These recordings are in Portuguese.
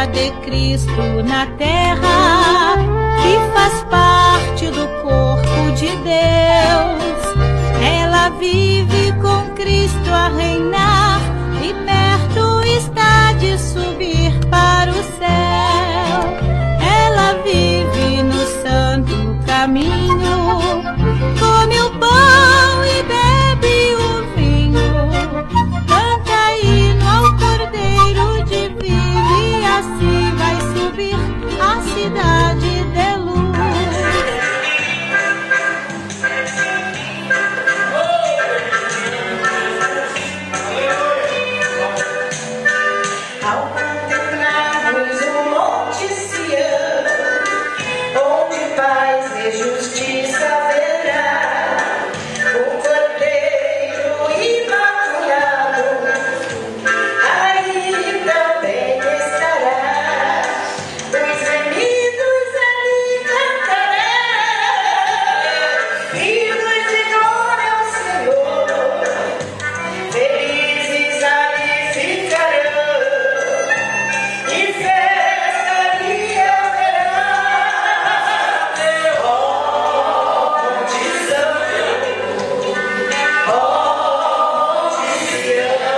noiva de Cristo na terra, que faz parte do corpo de Deus. Ela vive com Cristo a reinar e perto está de subir para o céu. Ela vive no santo caminho, come o pão e bebe o vinho, canta hino ao Cordeiro divino e assim vai subir a cidade de luz. Ao contemplarmos o Monte Sião, onde paz e justiça haverá, o Cordeiro imaculado aí também estará. Os remidos ali cantarão, hinos de glória ao Senhor, felizes ali ficarão, e festa ali haverá. Ó Monte Santo, ó Monte Sião,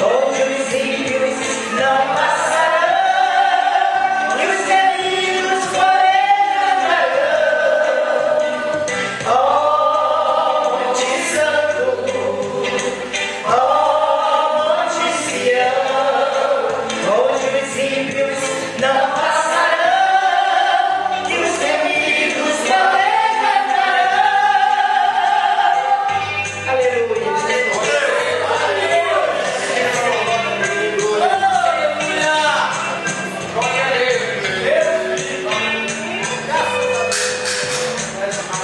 onde os ímpios não passarão e os remidos porém andarão. Ó Monte Santo, ó Monte Sião, onde os ímpios não passarão e os remidos porém andarão. Aleluia.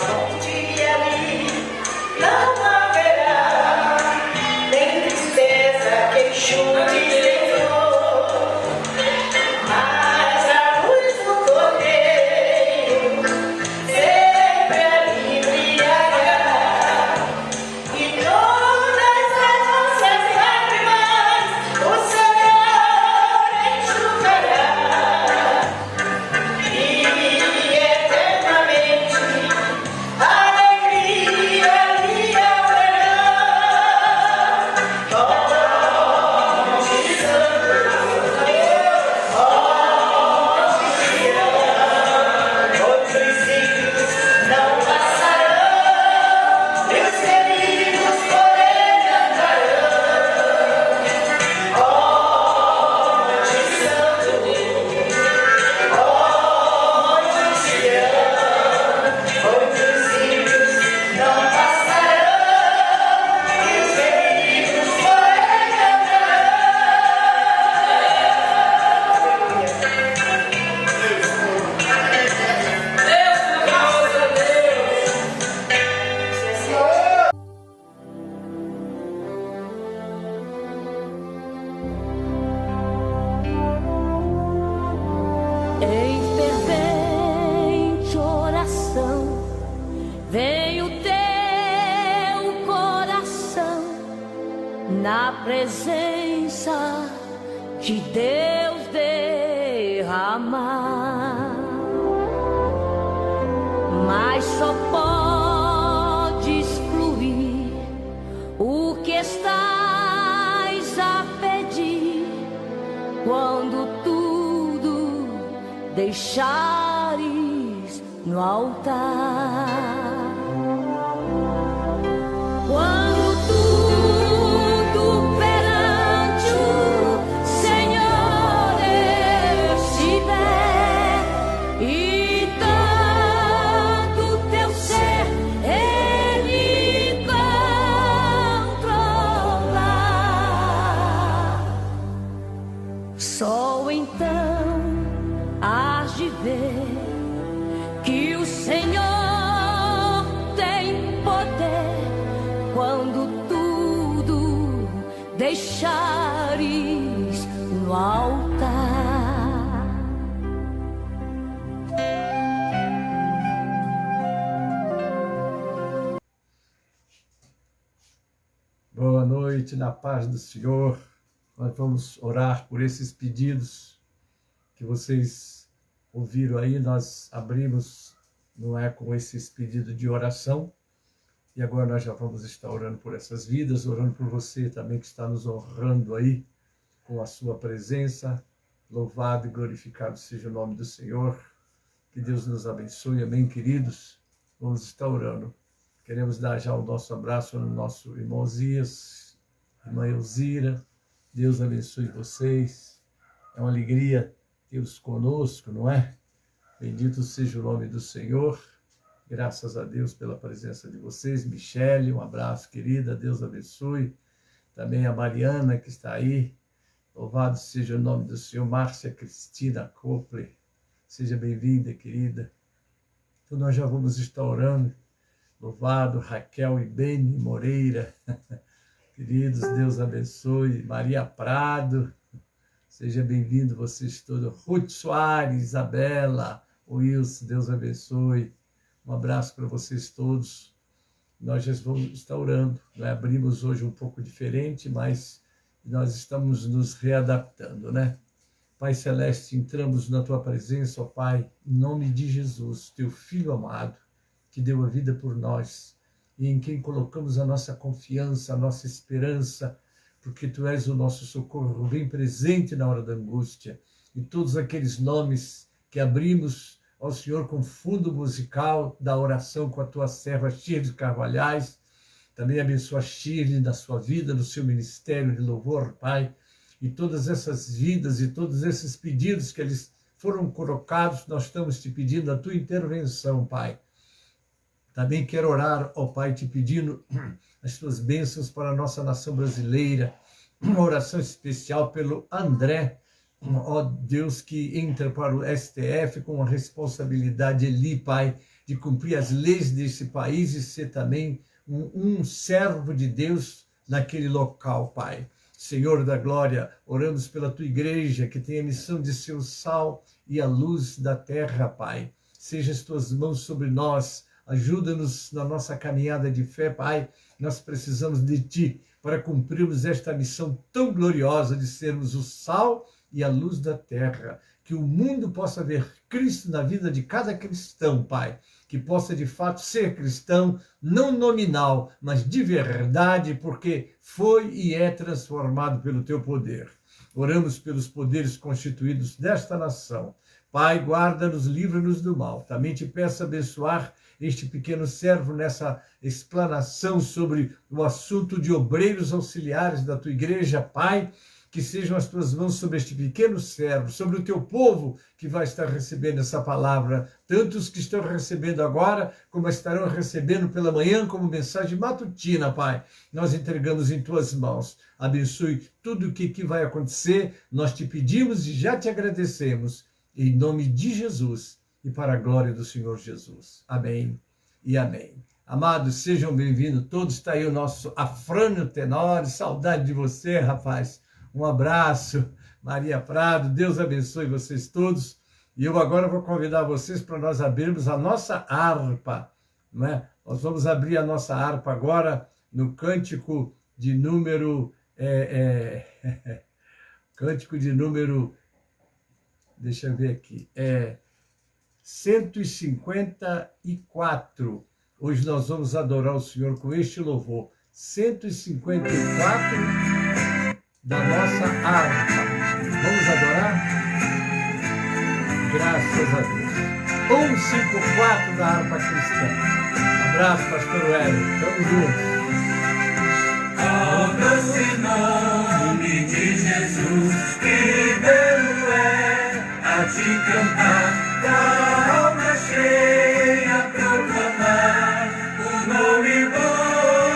Onde ali não haverá nem tristeza, queixume, Senhor, mas a luz do Cordeiro sempre ali brilhará, e todas as nossas lágrimas o Senhor enxugará, e eternamente alegria ali haverá. Ó Monte Santo, ó Monte Sião, onde os ímpios não passarão e os remidos porém andarão. Ó Monte Santo, ó Monte Sião, onde os ímpios não passarão e os remidos porém andarão. Em fervente oração, vem o teu coração na presença de Deus derramar, mas só podes fluir o que estás a pedir quando tudo deixares no altar. Quando tudo perante o Senhor estiver e tanto teu ser Ele controlar, só então hás de ver que o Senhor tem poder quando tudo deixares no altar. Boa noite, na paz do Senhor. Nós vamos orar por esses pedidos que vocês ouviram aí, nós abrimos, não é, com esses pedidos de oração, e agora nós já vamos estar orando por essas vidas, orando por você também que está nos honrando aí com a sua presença. Louvado e glorificado seja o nome do Senhor. Que Deus nos abençoe. Amém, queridos? Vamos estar orando. Queremos dar já o nosso abraço no nosso irmão Zias, irmã Elzira. Deus abençoe vocês. É uma alegria tê-los conosco, não é? Bendito seja o nome do Senhor. Graças a Deus pela presença de vocês. Michele, um abraço, querida. Deus abençoe. Também a Mariana, que está aí. Louvado seja o nome do Senhor. Márcia Cristina Copley. Seja bem-vinda, querida. Então nós já vamos estar orando. Louvado Raquel e Beni Moreira. Queridos, Deus abençoe. Maria Prado. Seja bem-vindo vocês todos. Ruth Soares, Isabela, Wilson, Deus abençoe. Um abraço para vocês todos. Nós já vamos estar orando. Nós abrimos hoje um pouco diferente, mas nós estamos nos readaptando, né? Pai Celeste, entramos na Tua presença, ó Pai, em nome de Jesus, Teu Filho amado, que deu a vida por nós, e em quem colocamos a nossa confiança, a nossa esperança, porque Tu és o nosso socorro bem presente na hora da angústia. E todos aqueles nomes que abrimos ao Senhor com fundo musical da oração com a Tua serva Shirley Carvalhais, também abençoa Shirley na sua vida, no seu ministério de louvor, Pai, e todas essas vidas e todos esses pedidos que eles foram colocados, nós estamos Te pedindo a Tua intervenção, Pai. Também quero orar, ó Pai, Te pedindo as Tuas bênçãos para a nossa nação brasileira, uma oração especial pelo André, ó Deus, que entra para o STF com a responsabilidade ali, Pai, de cumprir as leis desse país e ser também um servo de Deus naquele local, Pai. Senhor da glória, oramos pela Tua igreja, que tem a missão de ser o sal e a luz da terra, Pai. Seja as Tuas mãos sobre nós, ajuda-nos na nossa caminhada de fé, Pai. Nós precisamos de Ti para cumprirmos esta missão tão gloriosa de sermos o sal e a luz da terra. Que o mundo possa ver Cristo na vida de cada cristão, Pai. Que possa de fato ser cristão, não nominal, mas de verdade, porque foi e é transformado pelo Teu poder. Oramos pelos poderes constituídos desta nação. Pai, guarda-nos, livra-nos do mal. Também Te peço abençoar este pequeno servo nessa explanação sobre o assunto de obreiros auxiliares da Tua igreja, Pai. Que sejam as Tuas mãos sobre este pequeno servo, sobre o Teu povo que vai estar recebendo essa palavra, tanto os que estão recebendo agora, como estarão recebendo pela manhã como mensagem matutina, Pai. Nós entregamos em Tuas mãos. Abençoe tudo o que vai acontecer. Nós Te pedimos e já Te agradecemos, em nome de Jesus e para a glória do Senhor Jesus. Amém e amém. Amados, sejam bem-vindos todos. Está aí o nosso Afrânio Tenório. Saudade de você, rapaz. Um abraço, Maria Prado, Deus abençoe vocês todos. E eu agora vou convidar vocês para nós abrirmos a nossa harpa, não é? Nós vamos abrir a nossa harpa agora no cântico de número... cântico de número... Deixa eu ver aqui. 154. Hoje nós vamos adorar o Senhor com este louvor. 154... da nossa harpa. Vamos adorar? Graças a Deus. 154 da harpa cristã. Abraço, pastor Hélio. Tamo juntos. Ao doce nome de Jesus, que belo é a Te cantar, da alma cheia proclamar o nome bom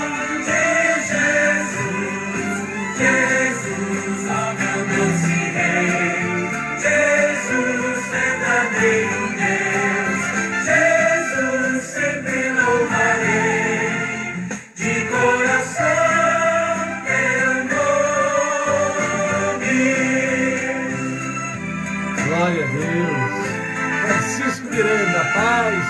de Jesus. Jesus, ó meu doce Rei, Jesus, verdadeiro Deus, Jesus, sempre louvarei, de coração Teu nome. Glória a Deus. Francisco Miranda, paz.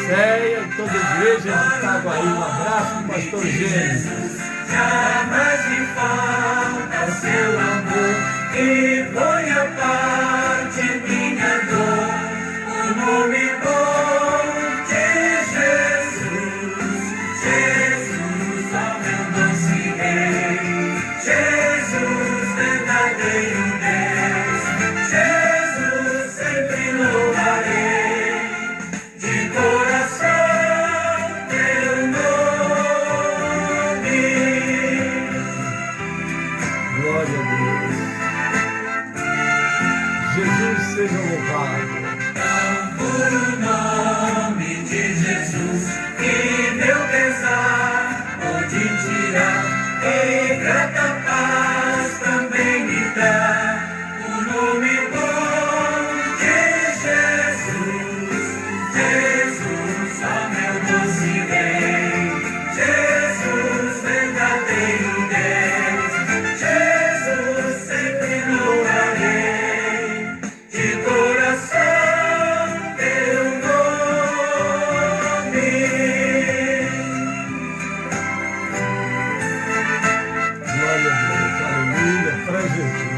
Céia e toda a igreja de Itaguaí. Um abraço, pastor Gênesis. Jamais me falta Seu amor, e põe a parte minha dor, o nome bom de Jesus, Jesus, ó meu doce Rei, Jesus, verdadeiro Deus, Jesus, sempre louvarei, de coração teu nome. Glória a Deus. Jesus seja louvado. Por o nome de Jesus, que meu pesar pode tirar, e grata paz também me dá. O nome bom de Jesus, Jesus, ó meu doce Rei, Jesus, verdadeiro Deus, Jesus, sempre louvarei, de coração teu nome. Glória a Deus. Aleluia. Para Jesus.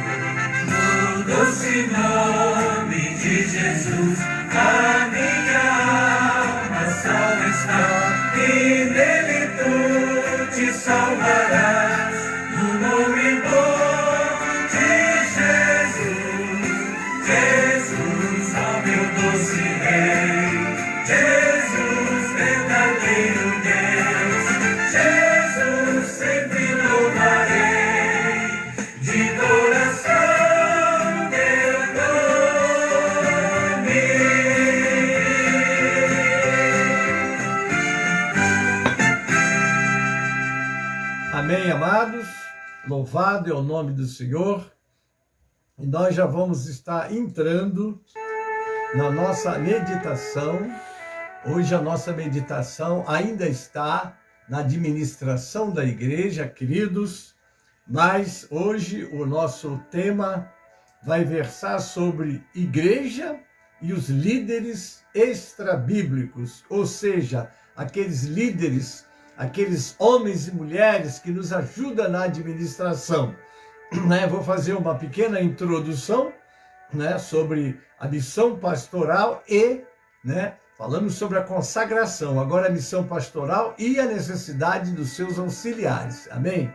No doce nome de Jesus, a minha alma salva está, e nele tu te salvarás. No nome bom de Jesus, Jesus, ó meu doce Rei, Jesus, verdadeiro Deus, Jesus, sempre louvarei, de coração teu nome. Amém, amados? Louvado é o nome do Senhor. E nós já vamos estar entrando na nossa meditação. Hoje a nossa meditação ainda está na administração da igreja, queridos, mas hoje o nosso tema vai versar sobre igreja e os líderes extrabíblicos, ou seja, aqueles líderes, aqueles homens e mulheres que nos ajudam na administração. Vou fazer uma pequena introdução, sobre a missão pastoral e, falamos sobre a consagração, agora a missão pastoral e a necessidade dos seus auxiliares. Amém?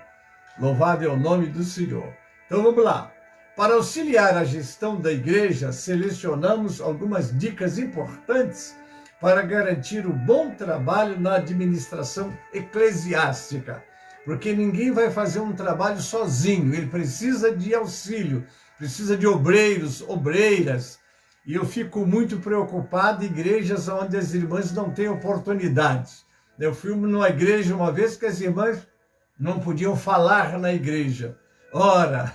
Louvado é o nome do Senhor. Então vamos lá. Para auxiliar a gestão da igreja, selecionamos algumas dicas importantes para garantir o bom trabalho na administração eclesiástica. Porque ninguém vai fazer um trabalho sozinho, ele precisa de auxílio, precisa de obreiros, obreiras. E eu fico muito preocupado em igrejas onde as irmãs não têm oportunidades. Eu fui numa igreja uma vez que as irmãs não podiam falar na igreja. Ora,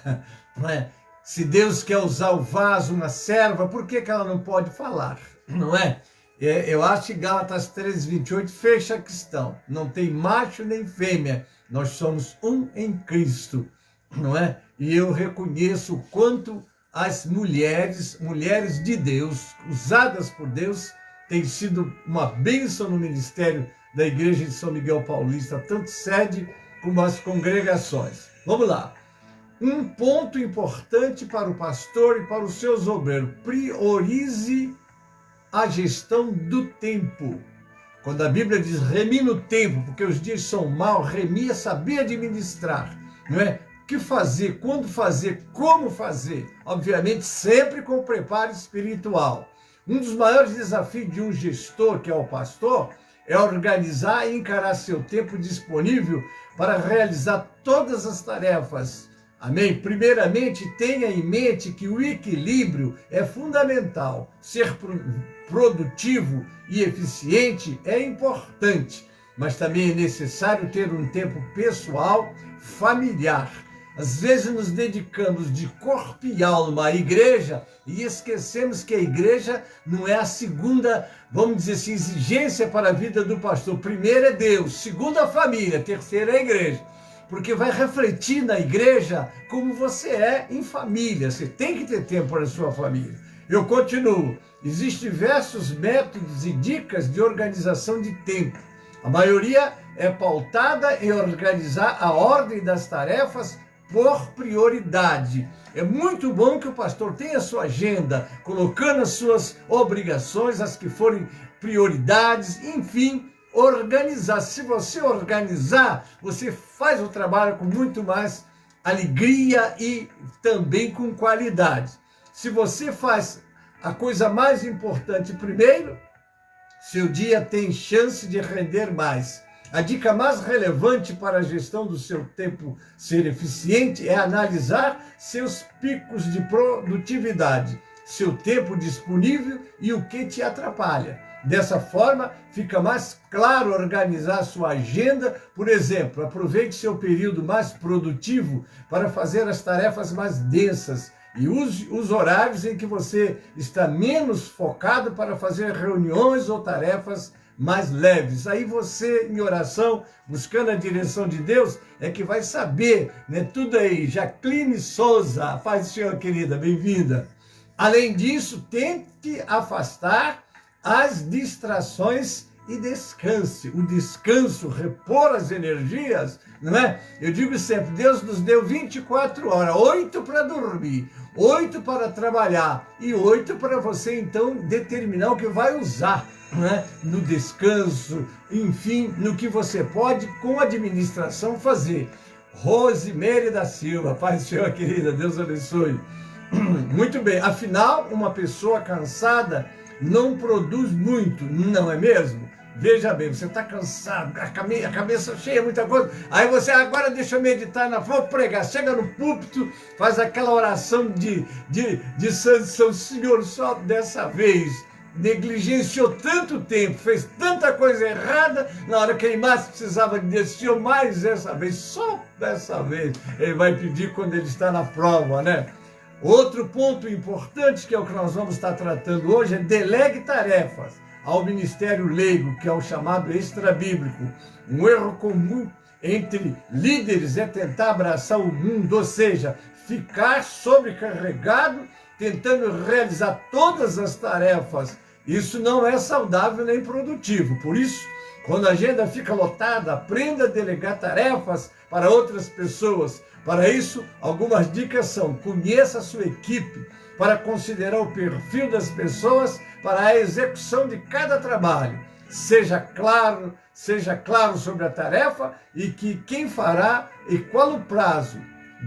se Deus quer usar o vaso, uma serva, por que ela não pode falar? Não é? Eu acho que Gálatas 3:28 fecha a questão. Não tem macho nem fêmea. Nós somos um em Cristo, não é? E eu reconheço o quanto as mulheres de Deus, usadas por Deus, têm sido uma bênção no ministério da Igreja de São Miguel Paulista, tanto sede como as congregações. Vamos lá. Um ponto importante para o pastor e para os seus obreiros: priorize a gestão do tempo. Quando a Bíblia diz remir o tempo, porque os dias são maus, remir é saber administrar, não é? O que fazer, quando fazer, como fazer. Obviamente, sempre com preparo espiritual. Um dos maiores desafios de um gestor, que é o pastor, é organizar e encarar seu tempo disponível para realizar todas as tarefas. Amém? Primeiramente, tenha em mente que o equilíbrio é fundamental. Ser produtivo e eficiente é importante, mas também é necessário ter um tempo pessoal, familiar. Às vezes nos dedicamos de corpo e alma à igreja e esquecemos que a igreja não é a segunda, vamos dizer assim, exigência para a vida do pastor. Primeiro é Deus, segundo a família, terceiro é a igreja. Porque vai refletir na igreja como você é em família. Você tem que ter tempo para a sua família. Eu continuo. Existem diversos métodos e dicas de organização de tempo. A maioria é pautada em organizar a ordem das tarefas por prioridade. É muito bom que o pastor tenha a sua agenda, colocando as suas obrigações, as que forem prioridades, enfim, organizar. Se você organizar, você faz o trabalho com muito mais alegria e também com qualidade. Se você faz a coisa mais importante primeiro, seu dia tem chance de render mais. A dica mais relevante para a gestão do seu tempo ser eficiente é analisar seus picos de produtividade, seu tempo disponível e o que te atrapalha. Dessa forma, fica mais claro organizar sua agenda. Por exemplo, aproveite seu período mais produtivo para fazer as tarefas mais densas e use os horários em que você está menos focado para fazer reuniões ou tarefas mais leves. Aí você, em oração, buscando a direção de Deus, é que vai saber, né? Tudo aí. Jacqueline Souza, paz do Senhor, querida, bem-vinda. Além disso, tente afastar as distrações e descanse. O descanso, repor as energias, não é? Eu digo sempre, Deus nos deu 24 horas, 8 para dormir, 8 para trabalhar e 8 para você, então, determinar o que vai usar, não é? No descanso, enfim, no que você pode, com administração, fazer. Rosemary da Silva, paz do Senhor, querida, Deus abençoe. Muito bem, afinal, uma pessoa cansada não produz muito, não é mesmo? Veja bem, você está cansado, a cabeça cheia, muita coisa, aí você, agora deixa eu meditar, vou pregar, chega no púlpito, faz aquela oração de São Senhor, só dessa vez, negligenciou tanto tempo, fez tanta coisa errada, na hora que ele mais precisava de Deus, Senhor, mais dessa vez, só dessa vez, ele vai pedir quando ele está na prova, né? Outro ponto importante, que é o que nós vamos estar tratando hoje, é delegue tarefas ao ministério leigo, que é o chamado extrabíblico. Um erro comum entre líderes é tentar abraçar o mundo, ou seja, ficar sobrecarregado, tentando realizar todas as tarefas. Isso não é saudável nem produtivo. Por isso, quando a agenda fica lotada, aprenda a delegar tarefas para outras pessoas. Para isso, algumas dicas são: conheça a sua equipe para considerar o perfil das pessoas para a execução de cada trabalho. Seja claro sobre a tarefa e quem fará e qual o prazo.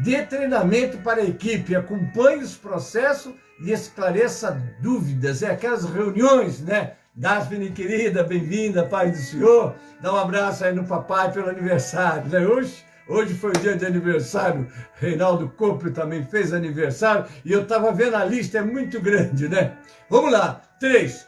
Dê treinamento para a equipe, acompanhe os processos e esclareça dúvidas. É aquelas reuniões, né? Daphne, querida, bem-vinda, paz do Senhor. Dá um abraço aí no papai pelo aniversário, né? Hoje foi o dia de aniversário, Reinaldo Copre também fez aniversário, e eu estava vendo a lista, é muito grande, né? Vamos lá. 3.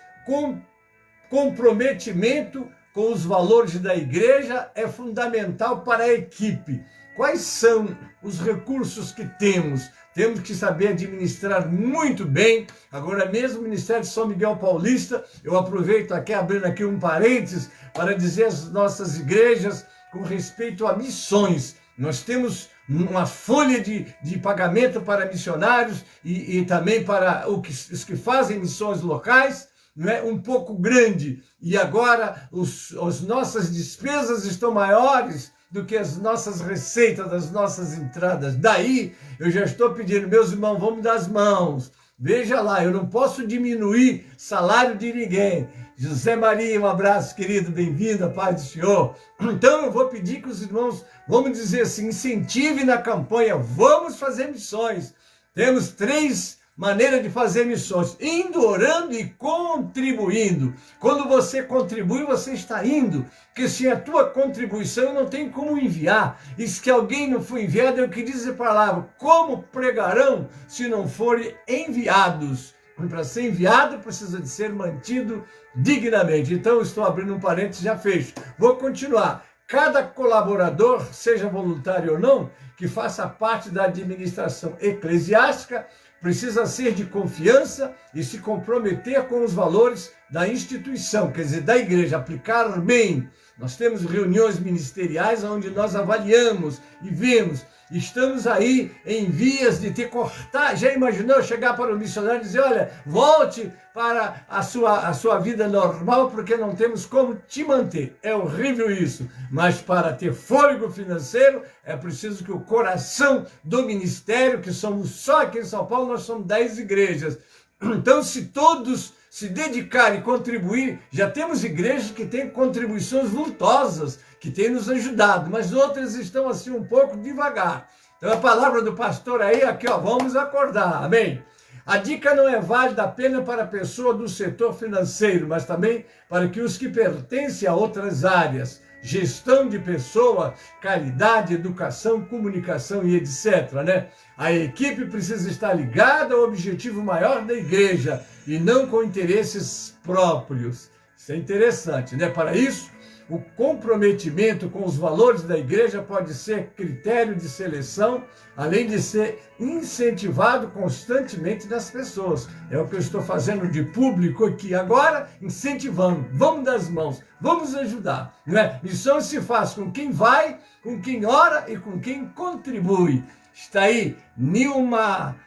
Comprometimento com os valores da igreja é fundamental para a equipe. Quais são os recursos que temos? Temos que saber administrar muito bem. Agora mesmo o Ministério de São Miguel Paulista, eu aproveito aqui, abrindo aqui um parênteses, para dizer às nossas igrejas, com respeito a missões, nós temos uma folha de pagamento para missionários e também para os que fazem missões locais, não é? Um pouco grande. E agora as nossas despesas estão maiores do que as nossas receitas, as nossas entradas. Daí eu já estou pedindo, meus irmãos, vamos dar as mãos. Veja lá, eu não posso diminuir salário de ninguém. José Maria, um abraço, querido, bem-vindo, paz do Senhor. Então eu vou pedir que os irmãos, vamos dizer assim, incentive na campanha, vamos fazer missões. Temos 3 maneiras de fazer missões: indo, orando e contribuindo. Quando você contribui, você está indo, porque sem a tua contribuição não tem como enviar. E se alguém não for enviado, é o que diz a palavra: como pregarão se não forem enviados? Para ser enviado, precisa de ser mantido dignamente. Então, estou abrindo um parênteses, já fecho. Vou continuar. Cada colaborador, seja voluntário ou não, que faça parte da administração eclesiástica, precisa ser de confiança e se comprometer com os valores da instituição, quer dizer, da igreja, aplicar bem. Nós temos reuniões ministeriais onde nós avaliamos e vemos. Estamos aí em vias de ter cortar. Já imaginou chegar para o missionário e dizer, olha, volte para a sua vida normal, porque não temos como te manter. É horrível isso. Mas para ter fôlego financeiro, é preciso que o coração do ministério, que somos só aqui em São Paulo, nós somos 10 igrejas. Então, se todos se dedicarem e contribuir, já temos igrejas que têm contribuições vultosas, que têm nos ajudado, mas outras estão assim um pouco devagar. Então a palavra do pastor aí, aqui ó, vamos acordar, amém? A dica não é válida apenas para a pessoa do setor financeiro, mas também para que os que pertencem a outras áreas, gestão de pessoa, caridade, educação, comunicação e etc, né? A equipe precisa estar ligada ao objetivo maior da igreja e não com interesses próprios. Isso é interessante, né? Para isso, o comprometimento com os valores da igreja pode ser critério de seleção, além de ser incentivado constantemente nas pessoas. É o que eu estou fazendo de público aqui agora, incentivando. Vamos dar as mãos, vamos ajudar. Né? Missão se faz com quem vai, com quem ora e com quem contribui. Está aí Nilma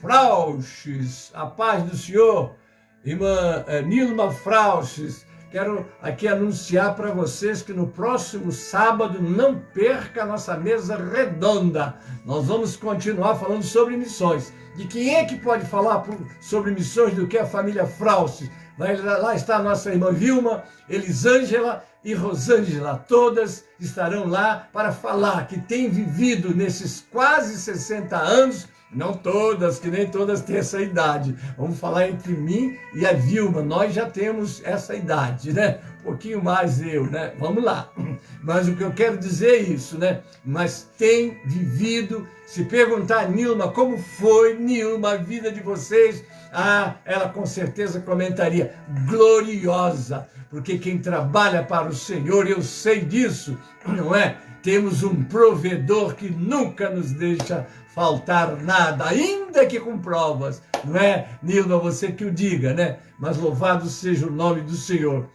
Frauches, a paz do Senhor, irmã Nilma Frauches. Quero aqui anunciar para vocês que no próximo sábado não perca a nossa mesa redonda. Nós vamos continuar falando sobre missões. De quem é que pode falar sobre missões do que a família Frauches? Lá está a nossa irmã Vilma, Elisângela e Rosângela. Todas estarão lá para falar que tem vivido nesses quase 60 anos. Não todas, que nem todas têm essa idade. Vamos falar entre mim e a Vilma. Nós já temos essa idade, né? Um pouquinho mais eu, né? Vamos lá. Mas o que eu quero dizer é isso, né? Mas tem vivido. Se perguntar, Nilma, como foi, Nilma, a vida de vocês? Ah, ela com certeza comentaria, gloriosa. Porque quem trabalha para o Senhor, eu sei disso, não é? Temos um provedor que nunca nos deixa faltar nada, ainda que com provas, não é, Nilma, você que o diga, né? Mas louvado seja o nome do Senhor.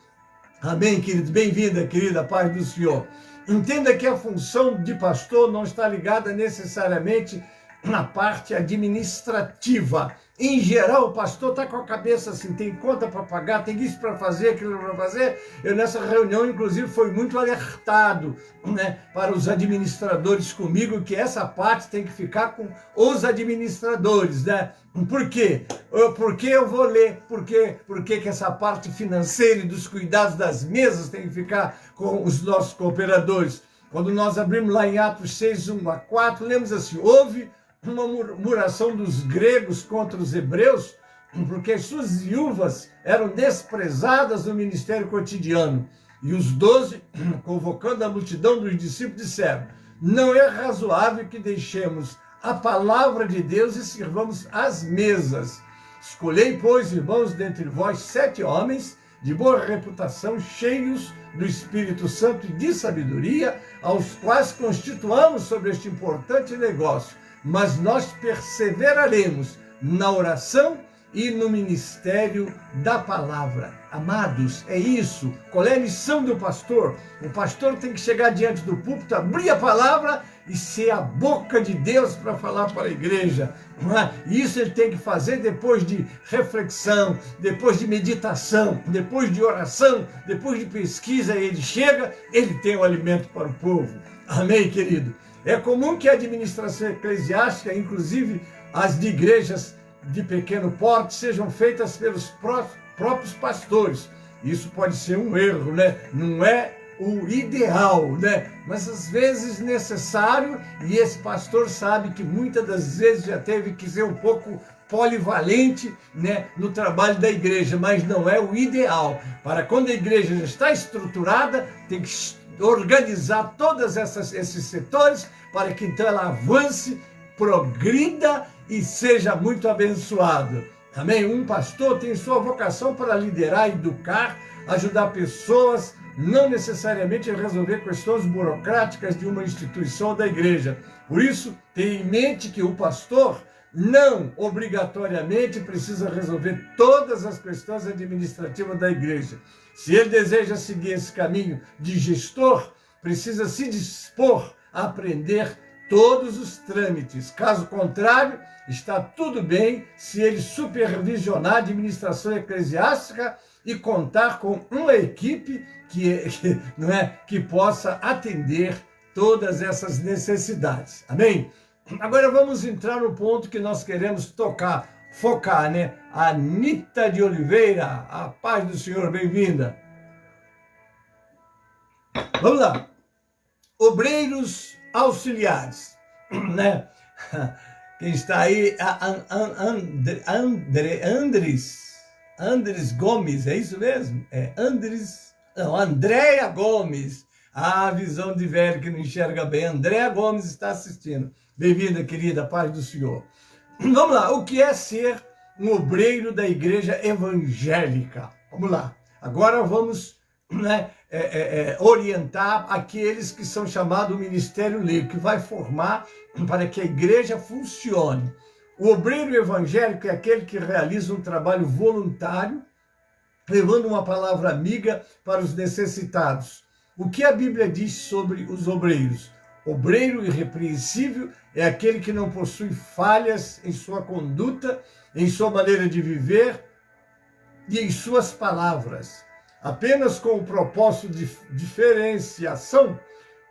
Amém, querido? Bem-vinda, querida, paz do Senhor. Entenda que a função de pastor não está ligada necessariamente na parte administrativa. Em geral, o pastor está com a cabeça assim, tem conta para pagar, tem isso para fazer, aquilo para fazer. Eu nessa reunião, inclusive, fui muito alertado, né, para os administradores comigo, que essa parte tem que ficar com os administradores, né? Por quê? Porque eu vou ler, por que essa parte financeira e dos cuidados das mesas tem que ficar com os nossos cooperadores. Quando nós abrimos lá em Atos 6, 1 a 4, lemos assim, houve uma murmuração dos gregos contra os hebreus, porque suas viúvas eram desprezadas no ministério cotidiano. E os 12, convocando a multidão dos discípulos, disseram, não é razoável que deixemos a palavra de Deus e sirvamos as mesas. Escolhei, pois, irmãos, dentre vós 7 homens de boa reputação, cheios do Espírito Santo e de sabedoria, aos quais constituamos sobre este importante negócio. Mas nós perseveraremos na oração e no ministério da palavra. Amados, é isso. Qual é a missão do pastor? O pastor tem que chegar diante do púlpito, abrir a palavra e ser a boca de Deus para falar para a igreja. Isso ele tem que fazer depois de reflexão, depois de meditação, depois de oração, depois de pesquisa. Ele chega, ele tem o alimento para o povo. Amém, querido? É comum que a administração eclesiástica, inclusive as de igrejas de pequeno porte, sejam feitas pelos próprios pastores. Isso pode ser um erro, né? Não é o ideal, né? Mas às vezes necessário, e esse pastor sabe que muitas das vezes já teve que ser um pouco polivalente, né, no trabalho da igreja, mas não é o ideal. Para quando a igreja já está estruturada, tem que organizar todos esses setores para que então ela avance, progrida e seja muito abençoado. Amém? Um pastor tem sua vocação para liderar, educar, ajudar pessoas, não necessariamente resolver questões burocráticas de uma instituição ou da igreja. Por isso, tenha em mente que o pastor não obrigatoriamente precisa resolver todas as questões administrativas da igreja. Se ele deseja seguir esse caminho de gestor, precisa se dispor a aprender todos os trâmites. Caso contrário, está tudo bem se ele supervisionar a administração eclesiástica e contar com uma equipe que possa atender todas essas necessidades. Amém? Agora vamos entrar no ponto que nós queremos focar, né? Anita de Oliveira, a paz do Senhor, bem-vinda. Vamos lá. Obreiros auxiliares, né? Quem está aí, Andres Gomes, é isso mesmo? Andréia Gomes. A visão de velho que não enxerga bem. Andréia Gomes está assistindo. Bem-vinda, querida, paz do Senhor. Vamos lá, o que é ser um obreiro da igreja evangélica? Vamos lá, agora vamos orientar aqueles que são chamados ministério leigo, que vai formar para que a igreja funcione. O obreiro evangélico é aquele que realiza um trabalho voluntário, levando uma palavra amiga para os necessitados. O que a Bíblia diz sobre os obreiros? Obreiro irrepreensível é aquele que não possui falhas em sua conduta, em sua maneira de viver e em suas palavras. Apenas com o propósito de diferenciação,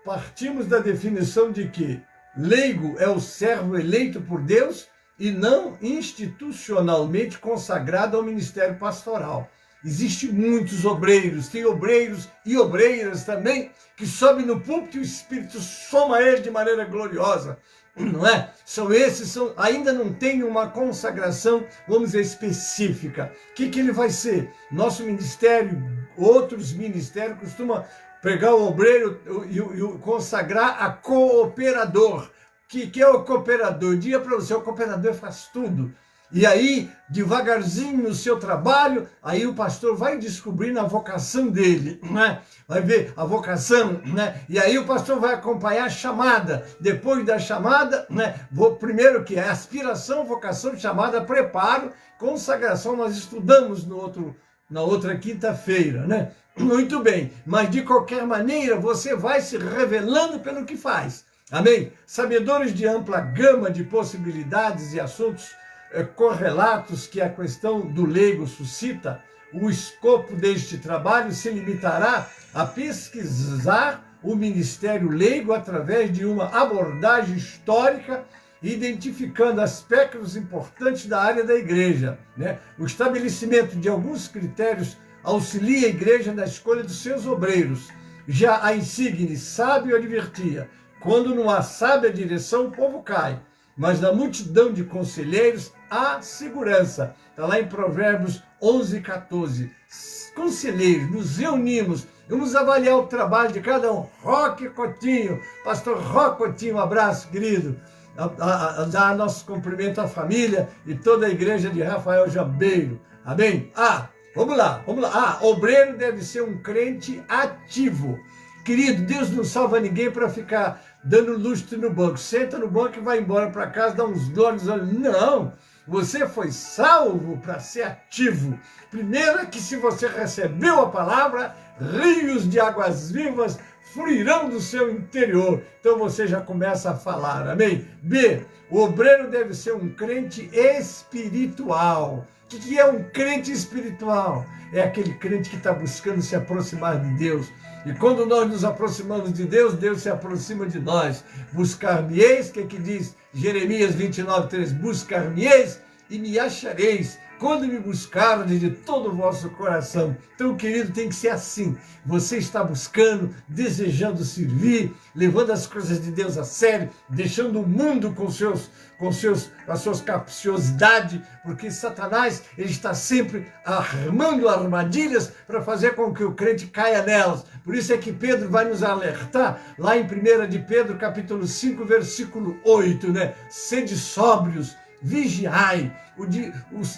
partimos da definição de que leigo é o servo eleito por Deus e não institucionalmente consagrado ao ministério pastoral. Existem muitos obreiros, tem obreiros e obreiras também, que sobem no púlpito e o Espírito soma ele de maneira gloriosa, não é? Ainda não tem uma consagração, vamos dizer, específica. O que ele vai ser? Nosso ministério, outros ministérios costumam pegar o obreiro e consagrar a cooperador. O que é o cooperador? Eu digo para você, o cooperador faz tudo. E aí, devagarzinho no seu trabalho, aí o pastor vai descobrindo a vocação dele, né? Vai ver a vocação, né? E aí o pastor vai acompanhar a chamada. Depois da chamada, né? Primeiro que é aspiração, vocação, chamada, preparo, consagração. Nós estudamos na outra quinta-feira, né? Muito bem, mas de qualquer maneira você vai se revelando pelo que faz. Amém? Sabedores de ampla gama de possibilidades e assuntos correlatos que a questão do leigo suscita, o escopo deste trabalho se limitará a pesquisar o ministério leigo através de uma abordagem histórica, identificando aspectos importantes da área da igreja, né? O estabelecimento de alguns critérios auxilia a igreja na escolha dos seus obreiros. Já a insígne sábio advertia: quando não há sábia direção, o povo cai, mas na multidão de conselheiros há segurança. Está lá em Provérbios 11:14. Conselheiros, nos reunimos, vamos avaliar o trabalho de cada um. Roque Coutinho, pastor Roque Coutinho, um abraço, querido. Dá nosso cumprimento à família e toda a igreja de Rafael Jambeiro. Amém? Vamos lá. Obreiro deve ser um crente ativo. Querido, Deus não salva ninguém para ficar dando lustre no banco. Senta no banco e vai embora para casa, dá uns glórias. Não, você foi salvo para ser ativo. Primeiro é que se você recebeu a palavra, rios de águas vivas fluirão do seu interior. Então você já começa a falar, amém? B, o obreiro deve ser um crente espiritual. O que é um crente espiritual? É aquele crente que está buscando se aproximar de Deus. E quando nós nos aproximamos de Deus, Deus se aproxima de nós. Buscar-me-eis, que diz Jeremias 29:3, buscar-me-eis e me achareis, quando me buscardes de todo o vosso coração. Então, querido, tem que ser assim. Você está buscando, desejando servir, levando as coisas de Deus a sério, deixando o mundo com as suas capciosidades, porque Satanás ele está sempre armando armadilhas para fazer com que o crente caia nelas. Por isso é que Pedro vai nos alertar, lá em 1 de Pedro, capítulo 5, versículo 8, né? Sede sóbrios, vigiai, o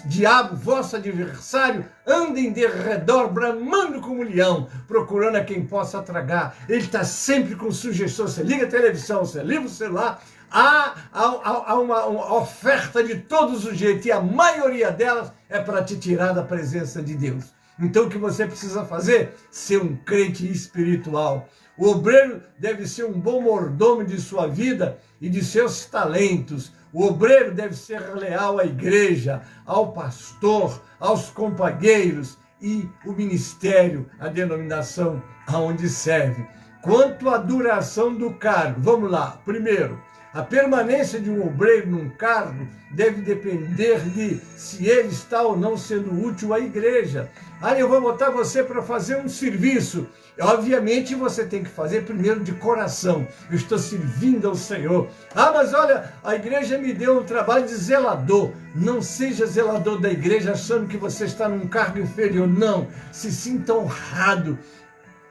diabo, vosso adversário, anda em derredor, bramando como leão, procurando a quem possa tragar. Ele está sempre com sugestões. Você liga a televisão, você liga o celular, Há uma oferta de todos os jeitos, e a maioria delas é para te tirar da presença de Deus. Então o que você precisa fazer? Ser um crente espiritual. O obreiro deve ser um bom mordomo de sua vida e de seus talentos. O obreiro deve ser leal à igreja, ao pastor, aos companheiros e o ministério, a denominação aonde serve. Quanto à duração do cargo, vamos lá. Primeiro, a permanência de um obreiro num cargo deve depender de se ele está ou não sendo útil à igreja. Eu vou botar você para fazer um serviço. Obviamente você tem que fazer primeiro de coração. Eu estou servindo ao Senhor. Mas olha, a igreja me deu um trabalho de zelador. Não seja zelador da igreja achando que você está num cargo inferior. Não, se sinta honrado.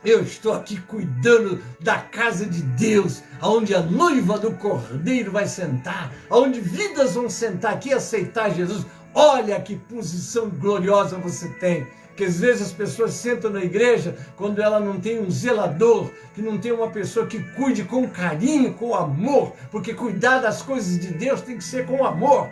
Eu estou aqui cuidando da casa de Deus, onde a noiva do Cordeiro vai sentar, onde vidas vão sentar aqui e aceitar Jesus. Olha que posição gloriosa você tem. Que às vezes as pessoas sentam na igreja quando ela não tem um zelador, que não tem uma pessoa que cuide com carinho, com amor, porque cuidar das coisas de Deus tem que ser com amor.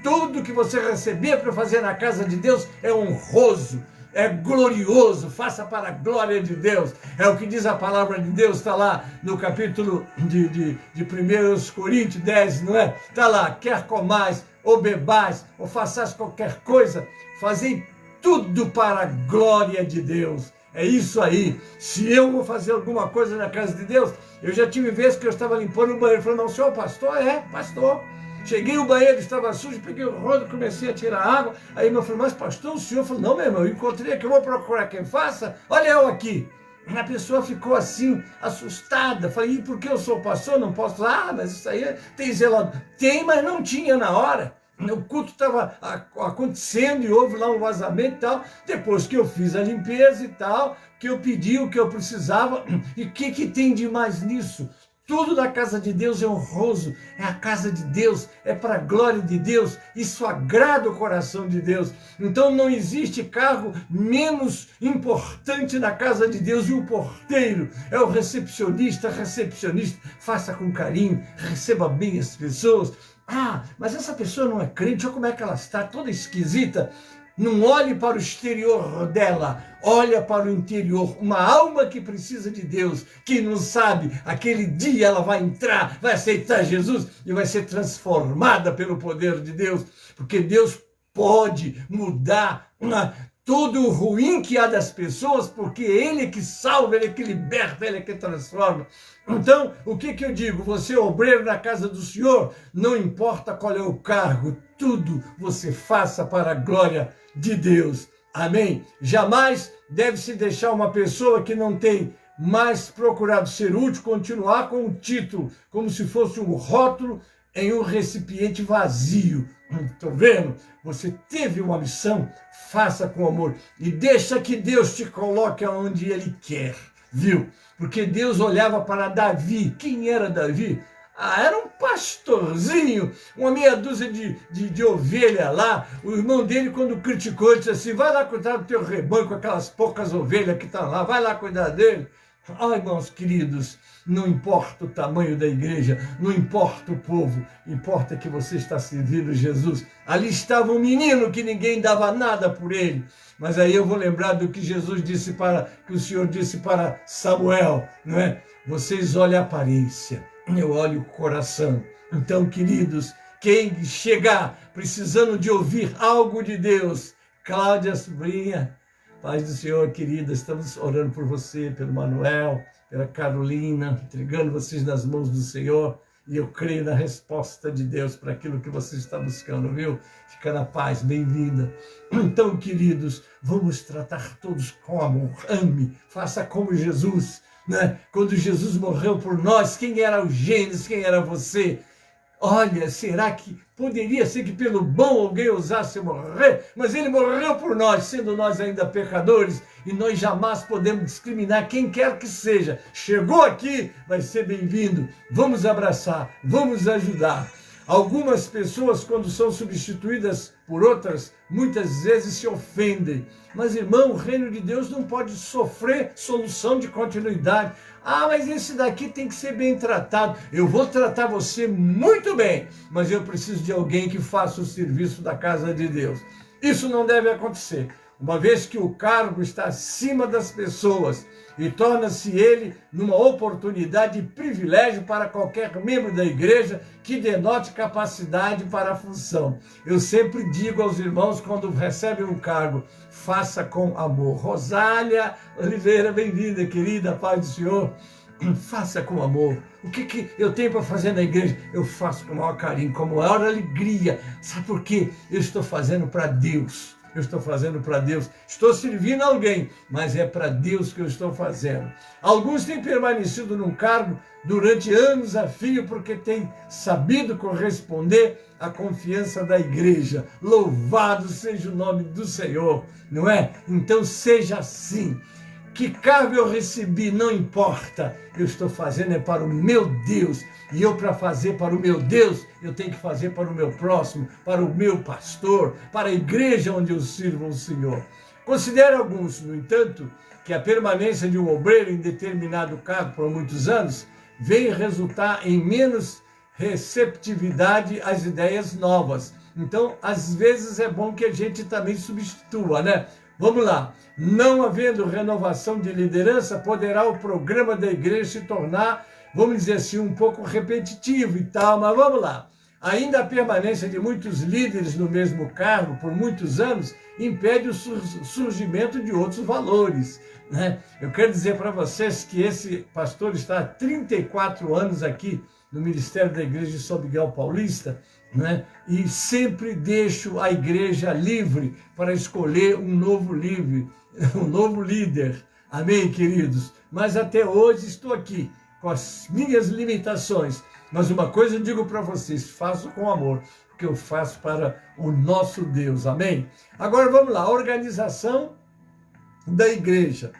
Tudo que você receber para fazer na casa de Deus é honroso, é glorioso, faça para a glória de Deus. É o que diz a palavra de Deus, está lá no capítulo de 1 Coríntios 10, não é? Está lá, quer comais, ou bebais, ou façais qualquer coisa, fazei tudo para a glória de Deus. É isso aí. Se eu vou fazer alguma coisa na casa de Deus, eu já tive vezes que eu estava limpando o banheiro, falando, não, senhor pastor? Pastor. Cheguei, o banheiro estava sujo, peguei o rodo, comecei a tirar água. Aí meu falou, mas pastor, o senhor falou, não, meu irmão, eu encontrei aqui, eu vou procurar quem faça. Olha eu aqui. A pessoa ficou assim, assustada. Falei, e por que eu sou pastor? Não posso. Mas isso aí tem zelador. Tem, mas não tinha na hora. O culto estava acontecendo e houve lá um vazamento e tal. Depois que eu fiz a limpeza e tal, que eu pedi o que eu precisava. E o que tem de mais nisso? Tudo na casa de Deus é honroso, é a casa de Deus, é para a glória de Deus, isso agrada o coração de Deus. Então não existe cargo menos importante na casa de Deus. E o porteiro é o recepcionista, faça com carinho, receba bem as pessoas. Mas essa pessoa não é crente, olha como é que ela está, toda esquisita. Não olhe para o exterior dela, olha para o interior. Uma alma que precisa de Deus, que não sabe, aquele dia ela vai entrar, vai aceitar Jesus e vai ser transformada pelo poder de Deus, porque Deus pode mudar todo o ruim que há das pessoas, porque Ele é que salva, Ele é que liberta, Ele é que transforma. Então, o que eu digo? Você é obreiro na casa do Senhor, não importa qual é o cargo, tudo você faça para a glória de Deus. Amém? Jamais deve-se deixar uma pessoa que não tem mais procurado ser útil continuar com o título, como se fosse um rótulo em um recipiente vazio. Estou vendo? Você teve uma missão, faça com amor e deixa que Deus te coloque aonde Ele quer, viu? Porque Deus olhava para Davi. Quem era Davi? Era um pastorzinho, uma meia dúzia de ovelha lá. O irmão dele, quando criticou, ele disse assim, vai lá cuidar do teu rebanho com aquelas poucas ovelhas que estão lá, vai lá cuidar dele. Irmãos queridos, não importa o tamanho da igreja, não importa o povo, importa que você está servindo Jesus. Ali estava um menino que ninguém dava nada por ele, mas aí eu vou lembrar do que Jesus disse que o Senhor disse para Samuel, não é? Vocês olham a aparência, eu olho o coração. Então, queridos, quem chegar precisando de ouvir algo de Deus, Cláudia, sobrinha, paz do Senhor, querida, estamos orando por você, pelo Manuel, pela Carolina, entregando vocês nas mãos do Senhor, e eu creio na resposta de Deus para aquilo que você está buscando, viu? Fica na paz, bem-vinda. Então, queridos, vamos tratar todos com amor, ame, faça como Jesus, né? Quando Jesus morreu por nós, quem era o Gênesis, quem era você? Olha, será que poderia ser que pelo bom alguém ousasse morrer? Mas ele morreu por nós, sendo nós ainda pecadores, e nós jamais podemos discriminar quem quer que seja. Chegou aqui, vai ser bem-vindo. Vamos abraçar, vamos ajudar. Algumas pessoas, quando são substituídas por outras, muitas vezes se ofendem. Mas, irmão, o reino de Deus não pode sofrer solução de continuidade. Ah, mas esse daqui tem que ser bem tratado. Eu vou tratar você muito bem, mas eu preciso de alguém que faça o serviço da casa de Deus. Isso não deve acontecer. Uma vez que o cargo está acima das pessoas e torna-se ele numa oportunidade e privilégio para qualquer membro da igreja que denote capacidade para a função. Eu sempre digo aos irmãos quando recebem um cargo, faça com amor. Rosália Oliveira, bem-vinda, querida, paz do Senhor. Faça com amor. O que eu tenho para fazer na igreja? Eu faço com o maior carinho, com a maior alegria. Sabe por quê? Eu estou fazendo para Deus. Eu estou fazendo para Deus. Estou servindo alguém, mas é para Deus que eu estou fazendo. Alguns têm permanecido num cargo durante anos a fio porque têm sabido corresponder à confiança da igreja. Louvado seja o nome do Senhor, não é? Então seja assim. Que cargo eu recebi, não importa. Eu estou fazendo é para o meu Deus. E eu, para fazer para o meu Deus, eu tenho que fazer para o meu próximo, para o meu pastor, para a igreja onde eu sirvo o Senhor. Considero alguns, no entanto, que a permanência de um obreiro em determinado cargo por muitos anos vem resultar em menos receptividade às ideias novas. Então, às vezes é bom que a gente também substitua, né? Vamos lá. Não havendo renovação de liderança, poderá o programa da igreja se tornar, vamos dizer assim, um pouco repetitivo e tal, mas vamos lá. Ainda a permanência de muitos líderes no mesmo cargo por muitos anos impede o surgimento de outros valores, né? Eu quero dizer para vocês que esse pastor está há 34 anos aqui no Ministério da Igreja de São Miguel Paulista, né? E sempre deixo a igreja livre para escolher um novo líder. Amém, queridos? Mas até hoje estou aqui com as minhas limitações. Mas uma coisa eu digo para vocês, faço com amor, porque eu faço para o nosso Deus. Amém? Agora vamos lá, a organização da igreja.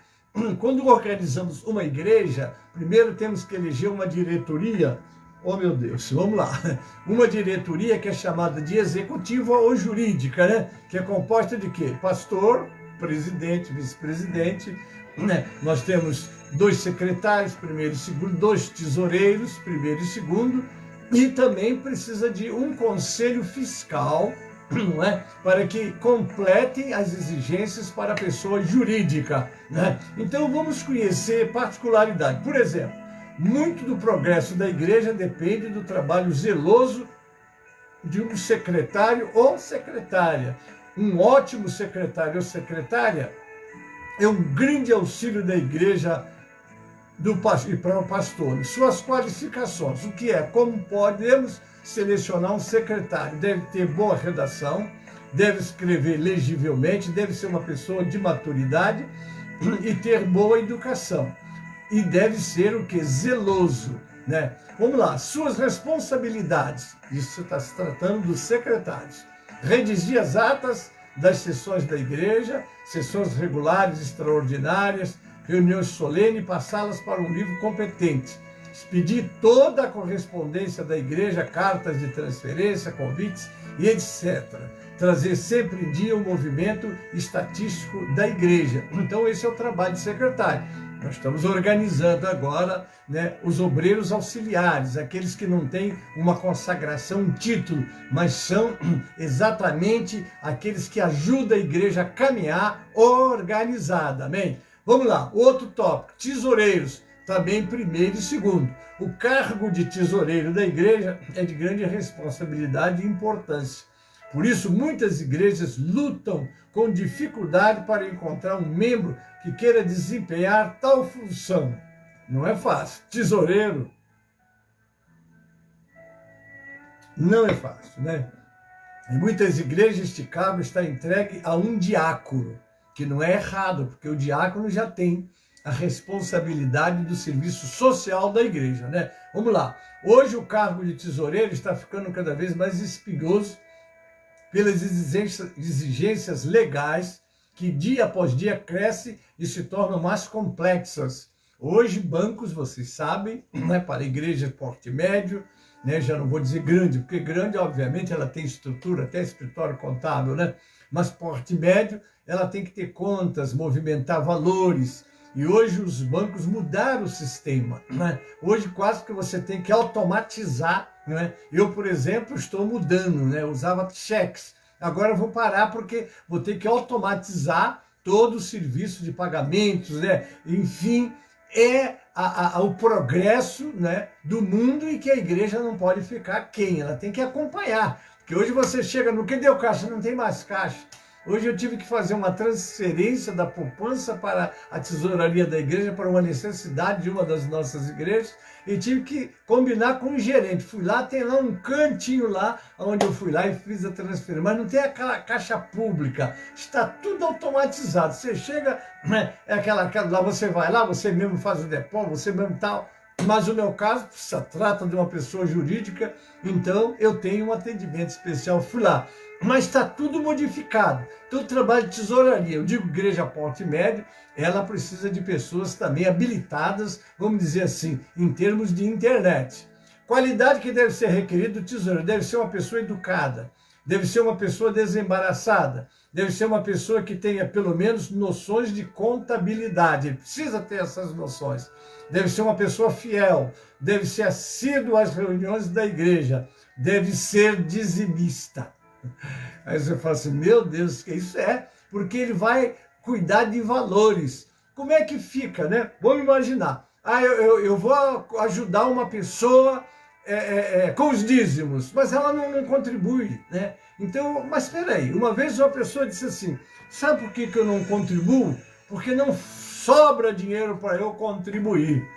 Quando organizamos uma igreja, primeiro temos que eleger uma diretoria. Oh, meu Deus, vamos lá. Uma diretoria que é chamada de executiva ou jurídica, né? Que é composta de quê? Pastor, presidente, vice-presidente, né? Nós temos 2 secretários, primeiro e segundo, 2 tesoureiros, primeiro e segundo, e também precisa de um conselho fiscal, não é? Para que completem as exigências para a pessoa jurídica, né? Então vamos conhecer particularidade. Por exemplo, muito do progresso da igreja depende do trabalho zeloso de um secretário ou secretária. Um ótimo secretário ou secretária é um grande auxílio da igreja e para o pastor. Suas qualificações, o que é? Como podemos selecionar um secretário? Deve ter boa redação, deve escrever legivelmente, deve ser uma pessoa de maturidade e ter boa educação. E deve ser o que? Zeloso, né? Vamos lá, suas responsabilidades. Isso está se tratando dos secretários. Redigir as atas das sessões da igreja, sessões regulares, extraordinárias, reuniões solenes, passá-las para um livro competente. Expedir toda a correspondência da igreja, cartas de transferência, convites e etc. Trazer sempre em dia o movimento estatístico da igreja. Então esse é o trabalho de secretário. Nós estamos organizando agora, né, os obreiros auxiliares, aqueles que não têm uma consagração, um título, mas são exatamente aqueles que ajudam a igreja a caminhar organizada, amém? Vamos lá, outro tópico, tesoureiros, também primeiro e segundo. O cargo de tesoureiro da igreja é de grande responsabilidade e importância. Por isso, muitas igrejas lutam com dificuldade para encontrar um membro que queira desempenhar tal função. Não é fácil. Tesoureiro não é fácil, né? Em muitas igrejas, este cargo está entregue a um diácono, que não é errado, porque o diácono já tem a responsabilidade do serviço social da igreja, né? Vamos lá. Hoje, o cargo de tesoureiro está ficando cada vez mais espinhoso pelas exigências legais que dia após dia crescem e se tornam mais complexas. Hoje, bancos, vocês sabem, né, para igrejas de porte médio, né? Já não vou dizer grande, porque grande, obviamente, ela tem estrutura, até escritório contábil, né? Mas porte médio, ela tem que ter contas, movimentar valores. E hoje os bancos mudaram o sistema, né? Hoje quase que você tem que automatizar, né? Eu, por exemplo, estou mudando, né? Eu usava cheques. Agora eu vou parar porque vou ter que automatizar todo o serviço de pagamentos, né? Enfim, é o progresso, né, do mundo, e que a igreja não pode ficar quem? Ela tem que acompanhar. Porque hoje você chega no que deu caixa, não tem mais caixa. Hoje eu tive que fazer uma transferência da poupança para a tesouraria da igreja, para uma necessidade de uma das nossas igrejas, e tive que combinar com o gerente. Fui lá, tem lá um cantinho lá, onde eu fui lá e fiz a transferência, mas não tem aquela caixa pública, está tudo automatizado. Você chega, é aquela lá, você vai lá, você mesmo faz o depósito, você mesmo tal. Mas o meu caso, se trata de uma pessoa jurídica, então eu tenho um atendimento especial, fui lá. Mas está tudo modificado. Então o trabalho de tesouraria, eu digo igreja porte médio, ela precisa de pessoas também habilitadas, vamos dizer assim, em termos de internet. Qualidade que deve ser requerida do tesoureiro, deve ser uma pessoa educada, deve ser uma pessoa desembaraçada, deve ser uma pessoa que tenha pelo menos noções de contabilidade, ele precisa ter essas noções. Deve ser uma pessoa fiel, deve ser assíduo às reuniões da igreja, deve ser dizimista. Aí você fala assim, meu Deus, o que isso é? Porque ele vai cuidar de valores. Como é que fica, né? Vamos imaginar. Eu vou ajudar uma pessoa com os dízimos, mas ela não contribui, né? Então, mas espera aí, uma vez uma pessoa disse assim, sabe por que eu não contribuo? Porque não sobra dinheiro para eu contribuir.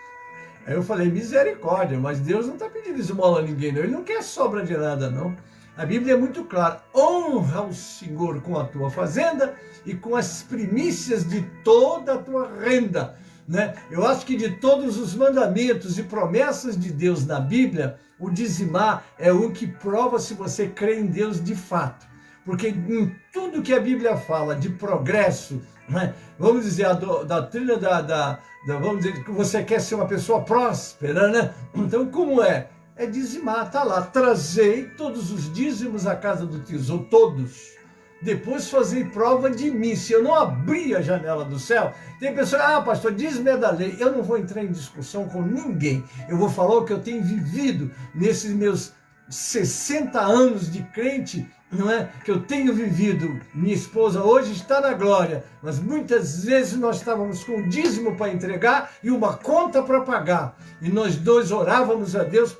Aí eu falei, misericórdia, mas Deus não está pedindo esmola a ninguém, não. Ele não quer sobra de nada, não. A Bíblia é muito clara, honra o Senhor com a tua fazenda e com as primícias de toda a tua renda, né? Eu acho que de todos os mandamentos e promessas de Deus na Bíblia, o dizimar é o que prova se você crê em Deus de fato. Porque em tudo que a Bíblia fala de progresso, né? Vamos dizer, a doutrina vamos dizer que você quer ser uma pessoa próspera, né? Então como é? É dizimar, tá lá, trazei todos os dízimos à casa do tesouro, todos. Depois fazei prova de mim. Se eu não abrir a janela do céu, tem pessoa, pastor, dízimo é da lei. Eu não vou entrar em discussão com ninguém. Eu vou falar o que eu tenho vivido nesses meus 60 anos de crente, não é? Que eu tenho vivido. Minha esposa hoje está na glória, mas muitas vezes nós estávamos com um dízimo para entregar e uma conta para pagar. E nós dois orávamos a Deus,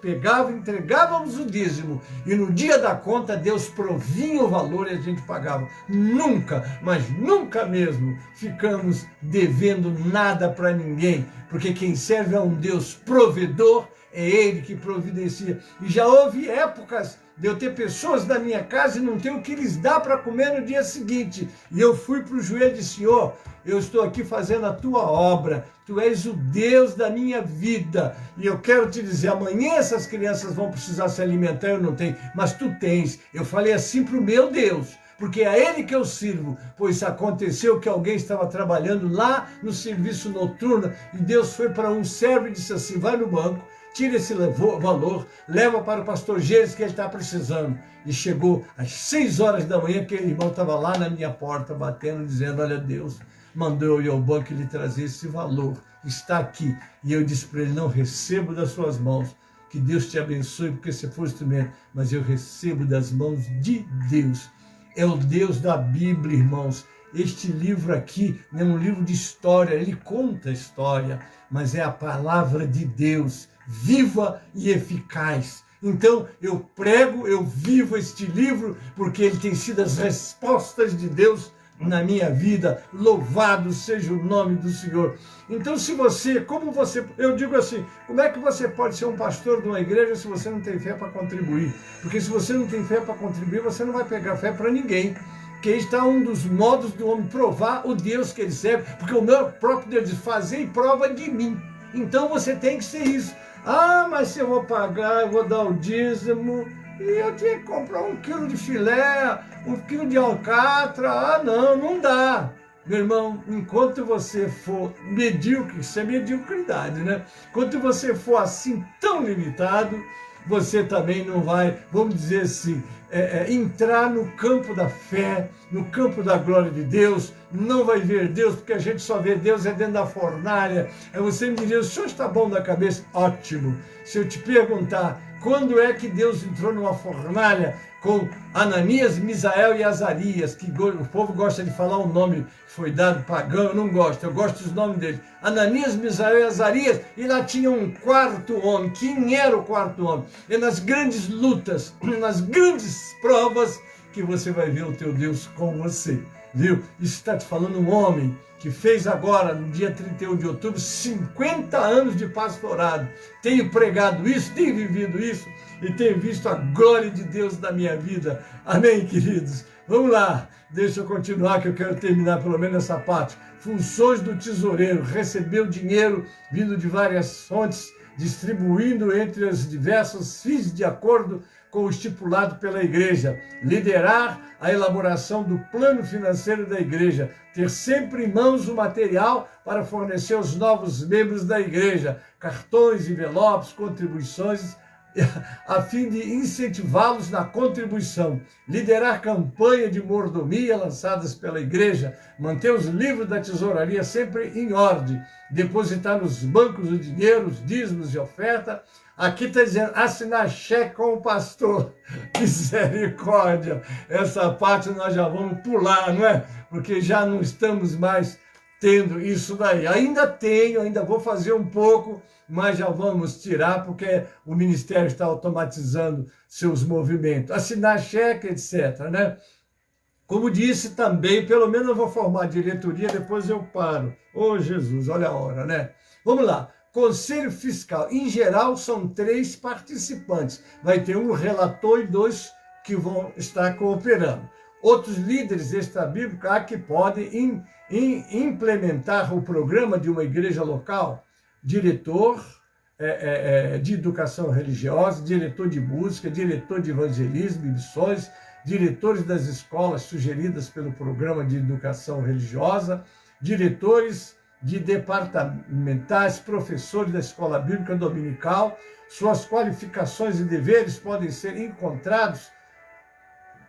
entregávamos o dízimo. E no dia da conta, Deus provinha o valor e a gente pagava. Nunca, mas nunca mesmo, ficamos devendo nada para ninguém. Porque quem serve a um Deus provedor, é Ele que providencia. E já houve épocas de eu ter pessoas na minha casa e não ter o que lhes dar para comer no dia seguinte. E eu fui para o joelho e disse, Senhor, eu estou aqui fazendo a tua obra. Tu és o Deus da minha vida. E eu quero te dizer, amanhã essas crianças vão precisar se alimentar, eu não tenho. Mas tu tens. Eu falei assim para o meu Deus. Porque é a Ele que eu sirvo, pois aconteceu que alguém estava trabalhando lá no serviço noturno e Deus foi para um servo e disse assim, vai no banco, tira esse valor, leva para o pastor Gênesis que ele está precisando. E chegou às 6 horas da manhã, aquele irmão estava lá na minha porta batendo, dizendo, olha, Deus mandou eu ir ao banco e lhe trazer esse valor, está aqui. E eu disse para ele, não recebo das suas mãos, que Deus te abençoe, porque você foi instrumento, mas eu recebo das mãos de Deus. É o Deus da Bíblia, irmãos. Este livro aqui é um livro de história, ele conta a história, mas é a palavra de Deus, viva e eficaz. Então, eu prego, eu vivo este livro, porque ele tem sido as respostas de Deus na minha vida. Louvado seja o nome do Senhor. Então, eu digo assim, como é que você pode ser um pastor de uma igreja se você não tem fé para contribuir? Porque se você não tem fé para contribuir, você não vai pegar fé para ninguém. Que aí está um dos modos do homem provar o Deus que ele serve, porque o meu próprio Deus diz, fazer prova de mim. Então você tem que ser isso. Mas se eu vou pagar, eu vou dar o dízimo, e eu tinha que comprar 1 quilo de filé, 1 quilo de alcatra, não dá. Meu irmão, enquanto você for medíocre, isso é mediocridade, né? Enquanto você for assim tão limitado, você também não vai, vamos dizer assim, entrar no campo da fé, no campo da glória de Deus, não vai ver Deus, porque a gente só vê Deus dentro da fornalha. Aí você me diria, o senhor está bom da cabeça? Ótimo. Se eu te perguntar, quando é que Deus entrou numa fornalha com Ananias, Misael e Azarias, que o povo gosta de falar o nome que foi dado pagão, eu não gosto, eu gosto dos nomes deles. Ananias, Misael e Azarias, e lá tinha um quarto homem. Quem era o quarto homem? É nas grandes lutas, nas grandes provas, que você vai ver o teu Deus com você, viu? Isso está te falando um homem que fez agora, no dia 31 de outubro, 50 anos de pastorado. Tenho pregado isso, tenho vivido isso e tenho visto a glória de Deus na minha vida. Amém, queridos? Vamos lá, deixa eu continuar que eu quero terminar pelo menos essa parte. Funções do tesoureiro: recebeu dinheiro vindo de várias fontes, distribuindo entre os diversos fins de acordo com o estipulado pela igreja, liderar a elaboração do plano financeiro da igreja, ter sempre em mãos o material para fornecer aos novos membros da igreja, cartões, envelopes, contribuições, a fim de incentivá-los na contribuição, liderar campanha de mordomia lançadas pela igreja, manter os livros da tesouraria sempre em ordem, depositar nos bancos o dinheiro, os dízimos e oferta. Aqui está dizendo, assinar cheque com o pastor. Misericórdia! Essa parte nós já vamos pular, não é? Porque já não estamos mais tendo isso daí. Ainda tenho, ainda vou fazer um pouco, mas já vamos tirar, porque o ministério está automatizando seus movimentos. Assinar cheque, etc., né? Como disse também, pelo menos eu vou formar diretoria, depois eu paro. Ô Jesus, olha a hora, né? Vamos lá. Conselho Fiscal, em geral, são 3 participantes. Vai ter um relator e 2 que vão estar cooperando. Outros líderes extrabíblicos que podem implementar o programa de uma igreja local, diretor de educação religiosa, diretor de música, diretor de evangelismo e missões, diretores das escolas sugeridas pelo programa de educação religiosa, diretores de departamentais, professores da escola bíblica dominical. Suas qualificações e deveres podem ser encontrados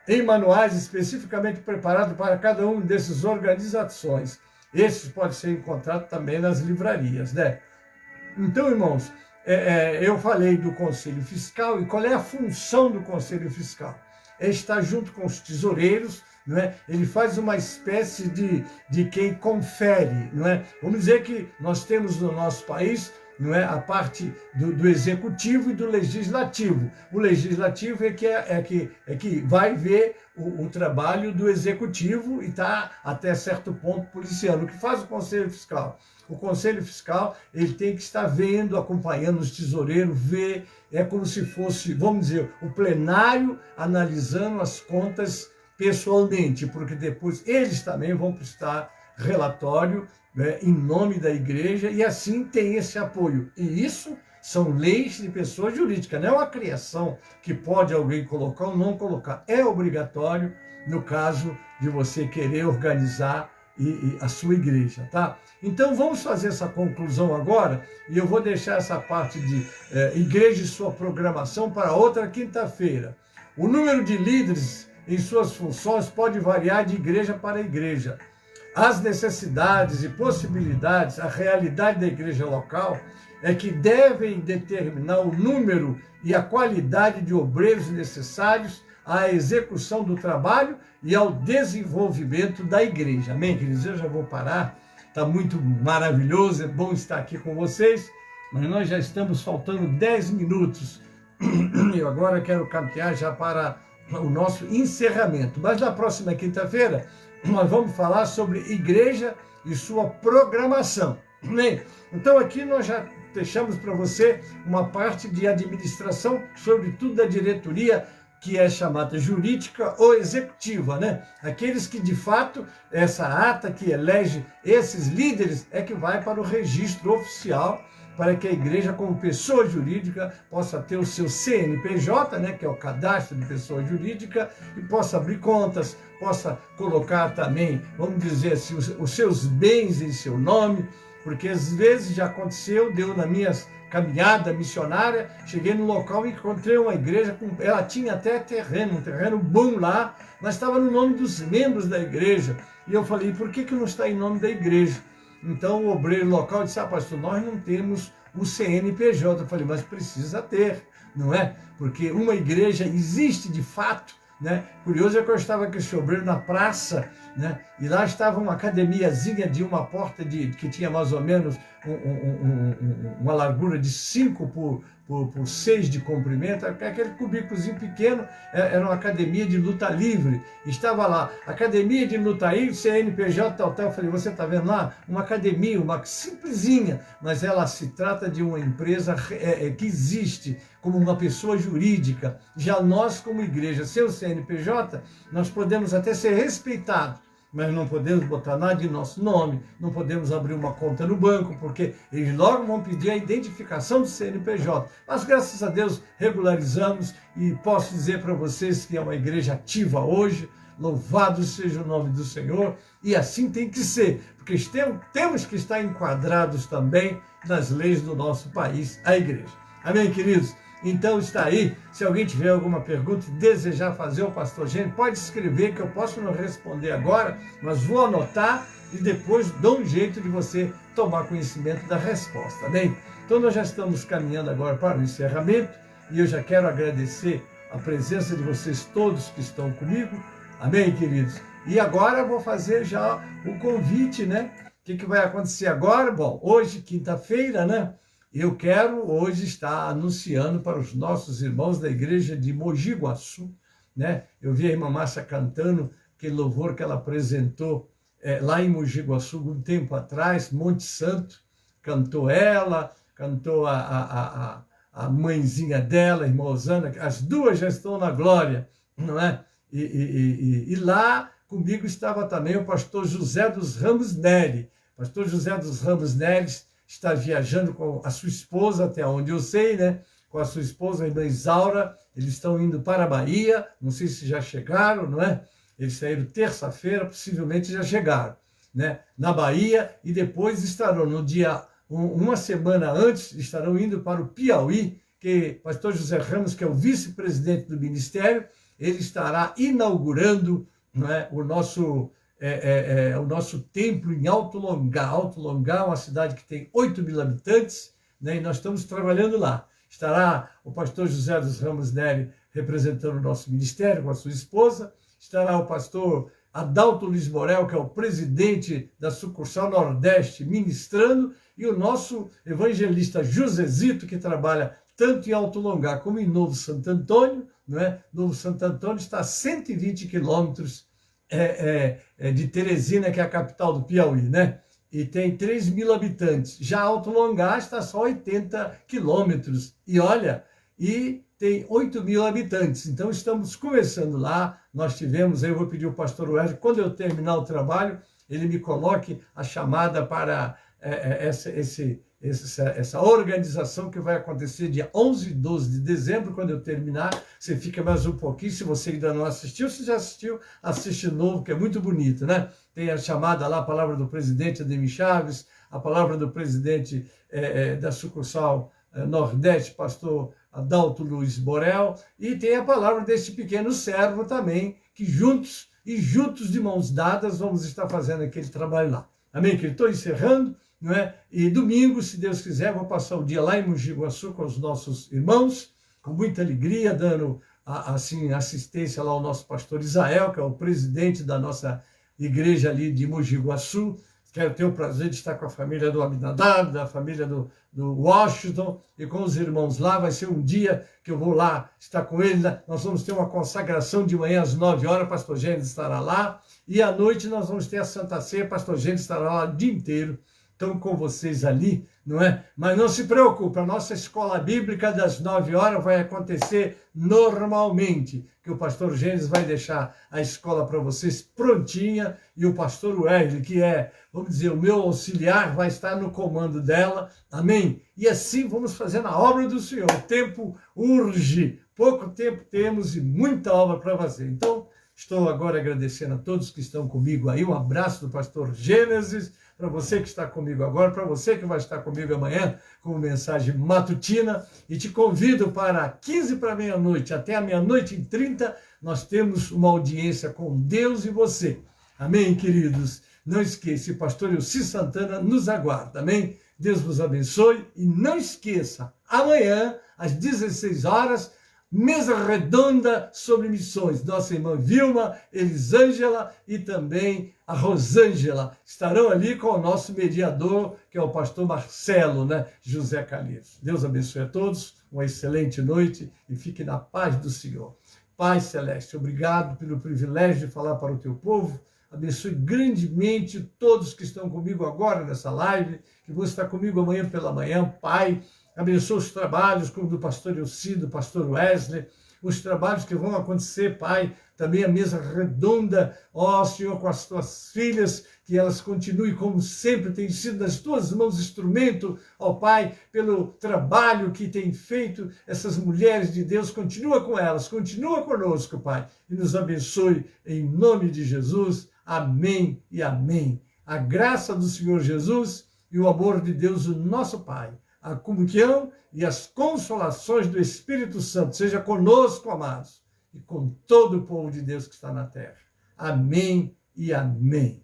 em manuais especificamente preparados para cada uma dessas organizações. Esses podem ser encontrados também nas livrarias, né? Então, irmãos, eu falei do Conselho Fiscal, e qual é a função do Conselho Fiscal? É estar junto com os tesoureiros, não é? Ele faz uma espécie de quem confere, não é? Vamos dizer que nós temos no nosso país, não é, a parte do executivo e do legislativo. O legislativo é que vai ver o trabalho do executivo e está até certo ponto policiando. O que faz o Conselho Fiscal? O Conselho Fiscal, ele tem que estar vendo, acompanhando os tesoureiros, ver, é como se fosse, vamos dizer, o plenário analisando as contas pessoalmente, porque depois eles também vão prestar relatório, né, em nome da igreja, e assim tem esse apoio. E isso são leis de pessoa jurídica, não é uma criação que pode alguém colocar ou não colocar. É obrigatório no caso de você querer organizar a sua igreja, tá? Então vamos fazer essa conclusão agora, e eu vou deixar essa parte de igreja e sua programação para outra quinta-feira. O número de líderes em suas funções pode variar de igreja para igreja. As necessidades e possibilidades, a realidade da igreja local é que devem determinar o número e a qualidade de obreiros necessários à execução do trabalho e ao desenvolvimento da igreja. Amém, queridos? Eu já vou parar. Está muito maravilhoso, é bom estar aqui com vocês, mas nós já estamos faltando 10 minutos. Eu agora quero caminhar já para o nosso encerramento. Mas na próxima quinta-feira nós vamos falar sobre igreja e sua programação. Então aqui nós já deixamos para você uma parte de administração, sobretudo da diretoria, que é chamada jurídica ou executiva, né? Aqueles que de fato, essa ata que elege esses líderes é que vai para o registro oficial, para que a igreja, como pessoa jurídica, possa ter o seu CNPJ, né, que é o cadastro de pessoa jurídica, e possa abrir contas, possa colocar também, vamos dizer assim, os seus bens em seu nome, porque às vezes já aconteceu, deu nas minhas caminhada missionária, cheguei no local e encontrei uma igreja, ela tinha até um terreno bom lá, mas estava no nome dos membros da igreja. E eu falei, por que não está em nome da igreja? Então o obreiro local disse, pastor, nós não temos o CNPJ. Eu falei, mas precisa ter, não é? Porque uma igreja existe de fato, né? Curioso é que eu estava com esse obreiro na praça, né? E lá estava uma academiazinha de uma porta que tinha mais ou menos uma largura de 5 por 6 de comprimento, aquele cubículozinho pequeno, era uma academia de luta livre. Estava lá, academia de luta livre, CNPJ, tal. Eu falei, você está vendo lá? Uma academia, uma simplesinha, mas ela se trata de uma empresa que existe como uma pessoa jurídica. Já nós, como igreja, sem o CNPJ, nós podemos até ser respeitados, mas não podemos botar nada de nosso nome, não podemos abrir uma conta no banco, porque eles logo vão pedir a identificação do CNPJ. Mas, graças a Deus, regularizamos e posso dizer para vocês que é uma igreja ativa hoje. Louvado seja o nome do Senhor, e assim tem que ser, porque temos que estar enquadrados também nas leis do nosso país, a igreja. Amém, queridos? Então está aí, se alguém tiver alguma pergunta e desejar fazer ao pastor Gênesis, pode escrever que eu posso não responder agora, mas vou anotar e depois dou um jeito de você tomar conhecimento da resposta, amém? Então nós já estamos caminhando agora para o encerramento e eu já quero agradecer a presença de vocês todos que estão comigo, amém, queridos? E agora eu vou fazer já o convite, né? O que vai acontecer agora? Bom, hoje, quinta-feira, né? Eu quero hoje estar anunciando para os nossos irmãos da igreja de Mogi Guaçu, né? Eu vi a irmã Márcia cantando aquele louvor que ela apresentou lá em Mogi Guaçu um tempo atrás, Monte Santo, cantou ela, cantou a mãezinha dela, a irmã Osana, as duas já estão na glória, não é? E lá comigo estava também o pastor José dos Ramos Nery. Pastor José dos Ramos Nery está viajando com a sua esposa, até onde eu sei, né? Com a sua esposa, a irmã Isaura, eles estão indo para a Bahia, não sei se já chegaram, não é? Eles saíram terça-feira, possivelmente já chegaram, né? Na Bahia, e depois estarão no dia, uma semana antes, estarão indo para o Piauí, que o pastor José Ramos, que é o vice-presidente do ministério, ele estará inaugurando, não é, o nosso templo em Alto Longá. Alto Longá é uma cidade que tem 8.000 habitantes, né, e nós estamos trabalhando lá. Estará o pastor José dos Ramos Nery representando o nosso ministério com a sua esposa, estará o pastor Adalto Luiz Morel, que é o presidente da sucursal Nordeste, ministrando, e o nosso evangelista Josezito, que trabalha tanto em Alto Longá como em Novo Santo Antônio, não é? Novo Santo Antônio está a 120 quilômetros de Teresina, que é a capital do Piauí, né? E tem 3.000 habitantes. Já Alto Longá está só 80 quilômetros. E olha, e tem 8.000 habitantes. Então estamos começando lá. Nós tivemos, eu vou pedir ao pastor Wesley, quando eu terminar o trabalho, ele me coloque a chamada para essa organização que vai acontecer dia 11 e 12 de dezembro, quando eu terminar. Você fica mais um pouquinho, se você ainda não assistiu, se já assistiu, assiste novo, que é muito bonito, né? Tem a chamada lá, a palavra do presidente Ademir Chaves, a palavra do presidente da sucursal Nordeste, pastor Adalto Luiz Morel, e tem a palavra desse pequeno servo também, que juntos de mãos dadas vamos estar fazendo aquele trabalho lá. Amém, que estou encerrando, não é? E domingo, se Deus quiser, vou passar o dia lá em Mogi Guaçu com os nossos irmãos, com muita alegria, dando assim assistência lá ao nosso pastor Israel, que é o presidente da nossa igreja ali de Mogi Guaçu. Quero ter o prazer de estar com a família do Abinadab, da família do Washington e com os irmãos lá. Vai ser um dia que eu vou lá estar com eles. Nós vamos ter uma consagração de manhã às 9 horas, pastor Gênesis estará lá. E à noite nós vamos ter a Santa Ceia, pastor Gênesis estará lá o dia inteiro. Estão com vocês ali, não é? Mas não se preocupe, a nossa escola bíblica das 9 horas vai acontecer normalmente, que o pastor Gênesis vai deixar a escola para vocês prontinha, e o pastor Wesley, que é, vamos dizer, o meu auxiliar, vai estar no comando dela, amém? E assim vamos fazendo a obra do Senhor. O tempo urge, pouco tempo temos e muita obra para fazer. Então, estou agora agradecendo a todos que estão comigo aí, um abraço do pastor Gênesis, para você que está comigo agora, para você que vai estar comigo amanhã com mensagem matutina, e te convido para 15 para meia-noite, até a 00:30, nós temos uma audiência com Deus e você. Amém, queridos? Não esqueça, o pastor Elci Santana nos aguarda, amém? Deus vos abençoe e não esqueça, amanhã, às 16 horas, mesa redonda sobre missões. Nossa irmã Vilma, Elisângela e também a Rosângela estarão ali com o nosso mediador, que é o pastor Marcelo, né? José Calixto. Deus abençoe a todos, uma excelente noite e fique na paz do Senhor. Pai Celeste, obrigado pelo privilégio de falar para o teu povo. Abençoe grandemente todos que estão comigo agora nessa live, que vão estar comigo amanhã pela manhã, Pai. Abençoa os trabalhos como do pastor Elci, do pastor Wesley, os trabalhos que vão acontecer, Pai, também a mesa redonda, ó Senhor, com as tuas filhas, que elas continuem como sempre têm sido nas tuas mãos instrumento, ó Pai, pelo trabalho que tem feito essas mulheres de Deus, continua com elas, continua conosco, Pai, e nos abençoe em nome de Jesus, amém e amém. A graça do Senhor Jesus e o amor de Deus, o nosso Pai, a comunhão e as consolações do Espírito Santo seja conosco, amados, e com todo o povo de Deus que está na terra. Amém e amém.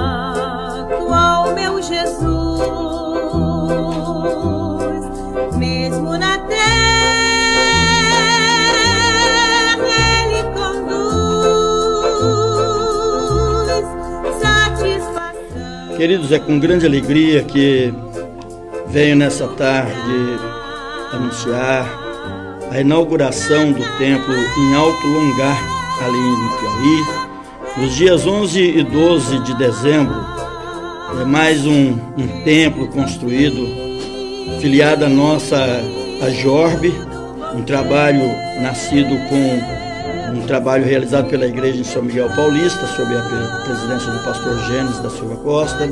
Grato ao meu Jesus, mesmo na terra Ele conduz satisfação. Queridos, é com grande alegria que venho nessa tarde anunciar a inauguração do templo em Alto Longar, ali no Piauí, nos dias 11 e 12 de dezembro. É mais um templo construído, filiado a nossa a Jorbe, um trabalho nascido com um trabalho realizado pela igreja em São Miguel Paulista, sob a presidência do pastor Gênesis da Silva Costa,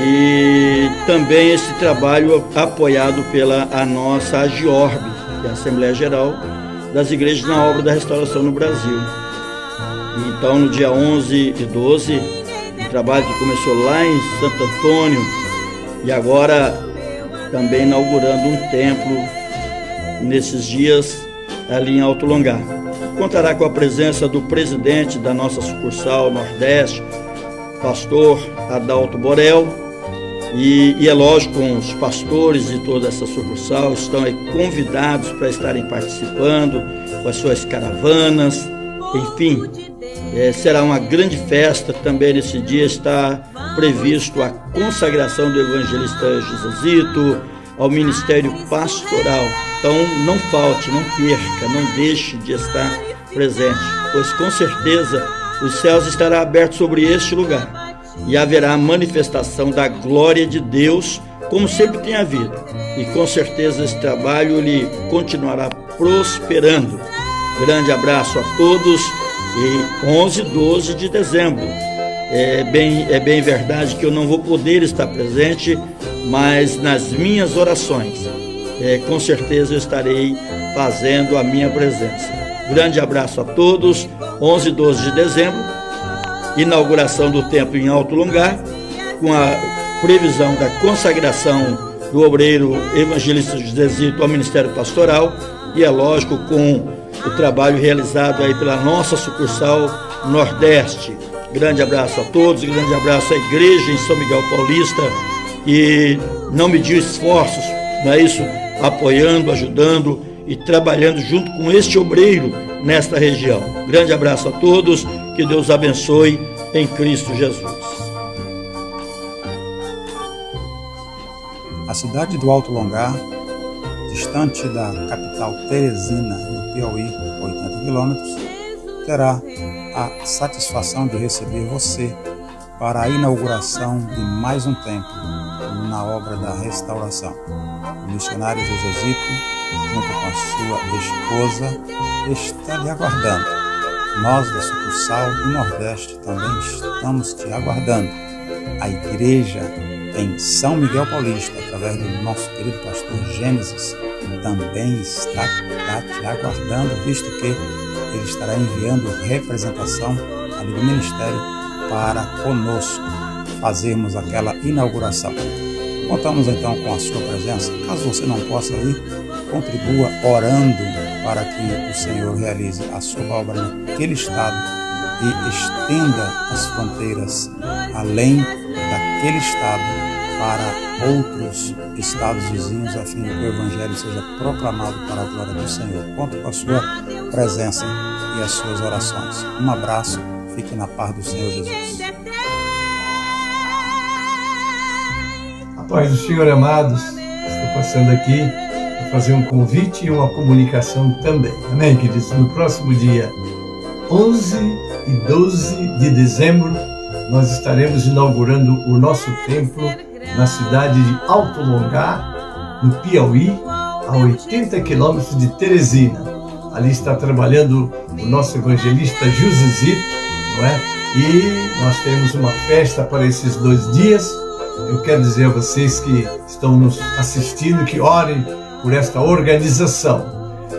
e também esse trabalho apoiado pela a nossa Agiorbe, que é a Assembleia Geral das Igrejas na Obra da Restauração no Brasil. Então, no dia 11 e 12, um trabalho que começou lá em Santo Antônio e agora também inaugurando um templo nesses dias ali em Alto Longar. Contará com a presença do presidente da nossa sucursal Nordeste, pastor Adalto Borel, e é lógico, com os pastores de toda essa sucursal estão aí convidados para estarem participando com as suas caravanas, enfim, será uma grande festa. Também nesse dia está previsto a consagração do evangelista Josezito ao ministério pastoral. Então não falte, não perca, não deixe de estar presente, pois com certeza os céus estarão abertos sobre este lugar e haverá a manifestação da glória de Deus, como sempre tem havido. E com certeza esse trabalho ele continuará prosperando. Grande abraço a todos. E 11 e 12 de dezembro. É bem verdade que eu não vou poder estar presente, mas nas minhas orações, com certeza eu estarei fazendo a minha presença. Grande abraço a todos. 11 e 12 de dezembro, inauguração do templo em Alto Longar, com a previsão da consagração do obreiro evangelista Josezito ao ministério pastoral, e é lógico com o trabalho realizado aí pela nossa sucursal Nordeste. Grande abraço a todos, grande abraço à igreja em São Miguel Paulista, que não mediu esforços, não é isso? Apoiando, ajudando e trabalhando junto com este obreiro nesta região. Grande abraço a todos, que Deus abençoe em Cristo Jesus. A cidade do Alto Longar, distante da capital Teresina, no Piauí, 80 quilômetros, terá a satisfação de receber você para a inauguração de mais um templo na obra da restauração. O missionário Josezito, junto com a sua esposa, está lhe aguardando. Nós, da sucursal do Nordeste, também estamos te aguardando. A igreja em São Miguel Paulista, através do nosso querido pastor Gênesis, também está te aguardando, visto que ele estará enviando representação ali do ministério para conosco fazermos aquela inauguração. Contamos então com a sua presença. Caso você não possa ir, contribua orando para que o Senhor realize a sua obra naquele estado e estenda as fronteiras além daquele estado para outros estados vizinhos, a fim de que o Evangelho seja proclamado para a glória do Senhor. Conto com a sua presença e as suas orações. Um abraço, fique na paz do Senhor Jesus. A paz do Senhor, amados. Estou passando aqui para fazer um convite e uma comunicação também. Amém, queridos? No próximo dia 11 e 12 de dezembro, nós estaremos inaugurando o nosso templo na cidade de Alto Longar, no Piauí, a 80 quilômetros de Teresina. Ali está trabalhando o nosso evangelista Josezito, não é? E nós temos uma festa para esses 2 dias. Eu quero dizer a vocês que estão nos assistindo que orem por esta organização.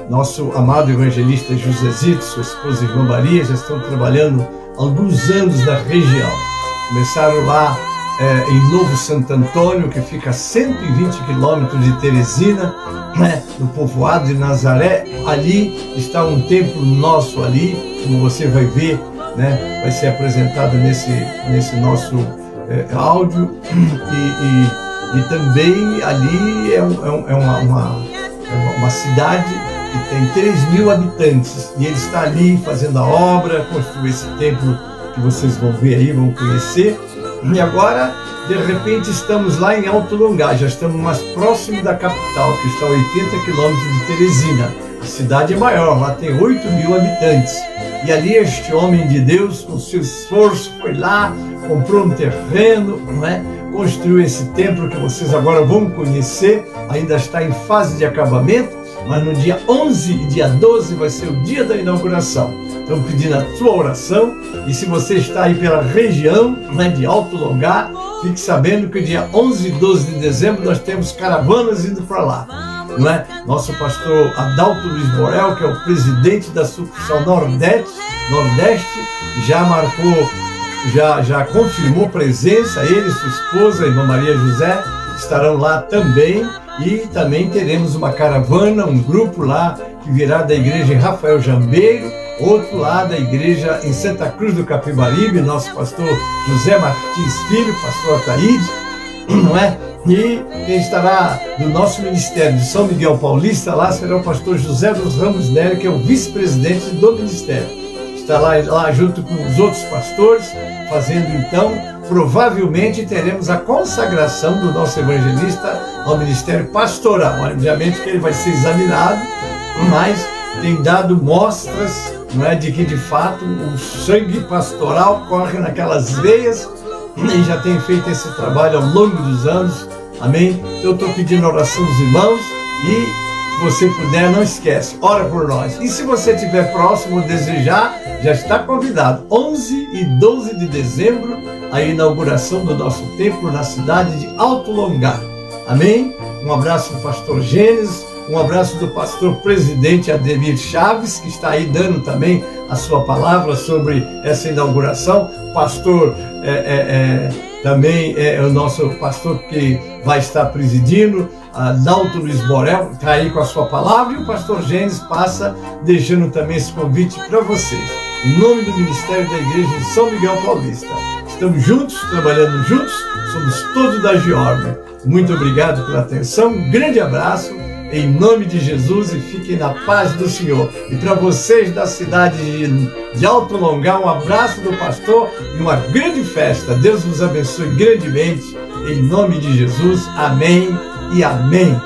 Nosso amado evangelista Josezito, sua esposa Irmã Maria, já estão trabalhando há alguns anos na região. Começaram lá em Novo Santo Antônio, que fica a 120 quilômetros de Teresina, no povoado de Nazaré. Ali está um templo nosso ali, como você vai ver, né? Vai ser apresentado nesse nosso áudio. E também ali é uma cidade que tem 3.000 habitantes, e ele está ali fazendo a obra, construiu esse templo que vocês vão ver aí, vão conhecer. E agora, de repente, estamos lá em Alto Longar, já estamos mais próximo da capital, que está a 80 quilômetros de Teresina. A cidade é maior, lá tem 8.000 habitantes. E ali este homem de Deus, com seu esforço, foi lá, comprou um terreno, não é? Construiu esse templo que vocês agora vão conhecer, ainda está em fase de acabamento, mas no dia 11 e dia 12 vai ser o dia da inauguração. Estamos pedindo a sua oração, e se você está aí pela região, né, de Alto Longar, fique sabendo que dia 11 e 12 de dezembro nós temos caravanas indo para lá. Não é? Nosso pastor Adalto Luiz Borel, que é o presidente da sucursal Nordeste, já marcou, já confirmou presença. Ele e sua esposa, a Irmã Maria José, estarão lá também. E também teremos uma caravana, um grupo lá que virá da igreja em Rafael Jambeiro, outro lá da igreja em Santa Cruz do Capibaribe, nosso pastor José Martins Filho, pastor Ataíde, não é? E quem estará do nosso ministério de São Miguel Paulista lá será o pastor José dos Ramos Nery, que é o vice-presidente do ministério. Está lá junto com os outros pastores, fazendo então, provavelmente teremos a consagração do nosso evangelista ao ministério pastoral. Obviamente que ele vai ser examinado, mas tem dado mostras, não é, de que de fato o sangue pastoral corre naquelas veias, e já tem feito esse trabalho ao longo dos anos. Amém? Então eu estou pedindo oração dos irmãos, e se você puder, não esquece, ora por nós. E se você estiver próximo ou desejar, já está convidado. 11 e 12 de dezembro, a inauguração do nosso templo na cidade de Alto Longar. Amém? Um abraço do pastor Gênesis, um abraço do pastor presidente Ademir Chaves, que está aí dando também a sua palavra sobre essa inauguração. Pastor também é o nosso pastor que vai estar presidindo, Adalto Luiz Borel, está aí com a sua palavra, e o pastor Gênesis passa deixando também esse convite para vocês. Em nome do Ministério da Igreja de São Miguel Paulista. Estamos juntos, trabalhando juntos, somos todos da Geórgia. Muito obrigado pela atenção, um grande abraço, em nome de Jesus, e fiquem na paz do Senhor. E para vocês da cidade de Alto Longar, um abraço do pastor e uma grande festa. Deus vos abençoe grandemente, em nome de Jesus. Amém e amém.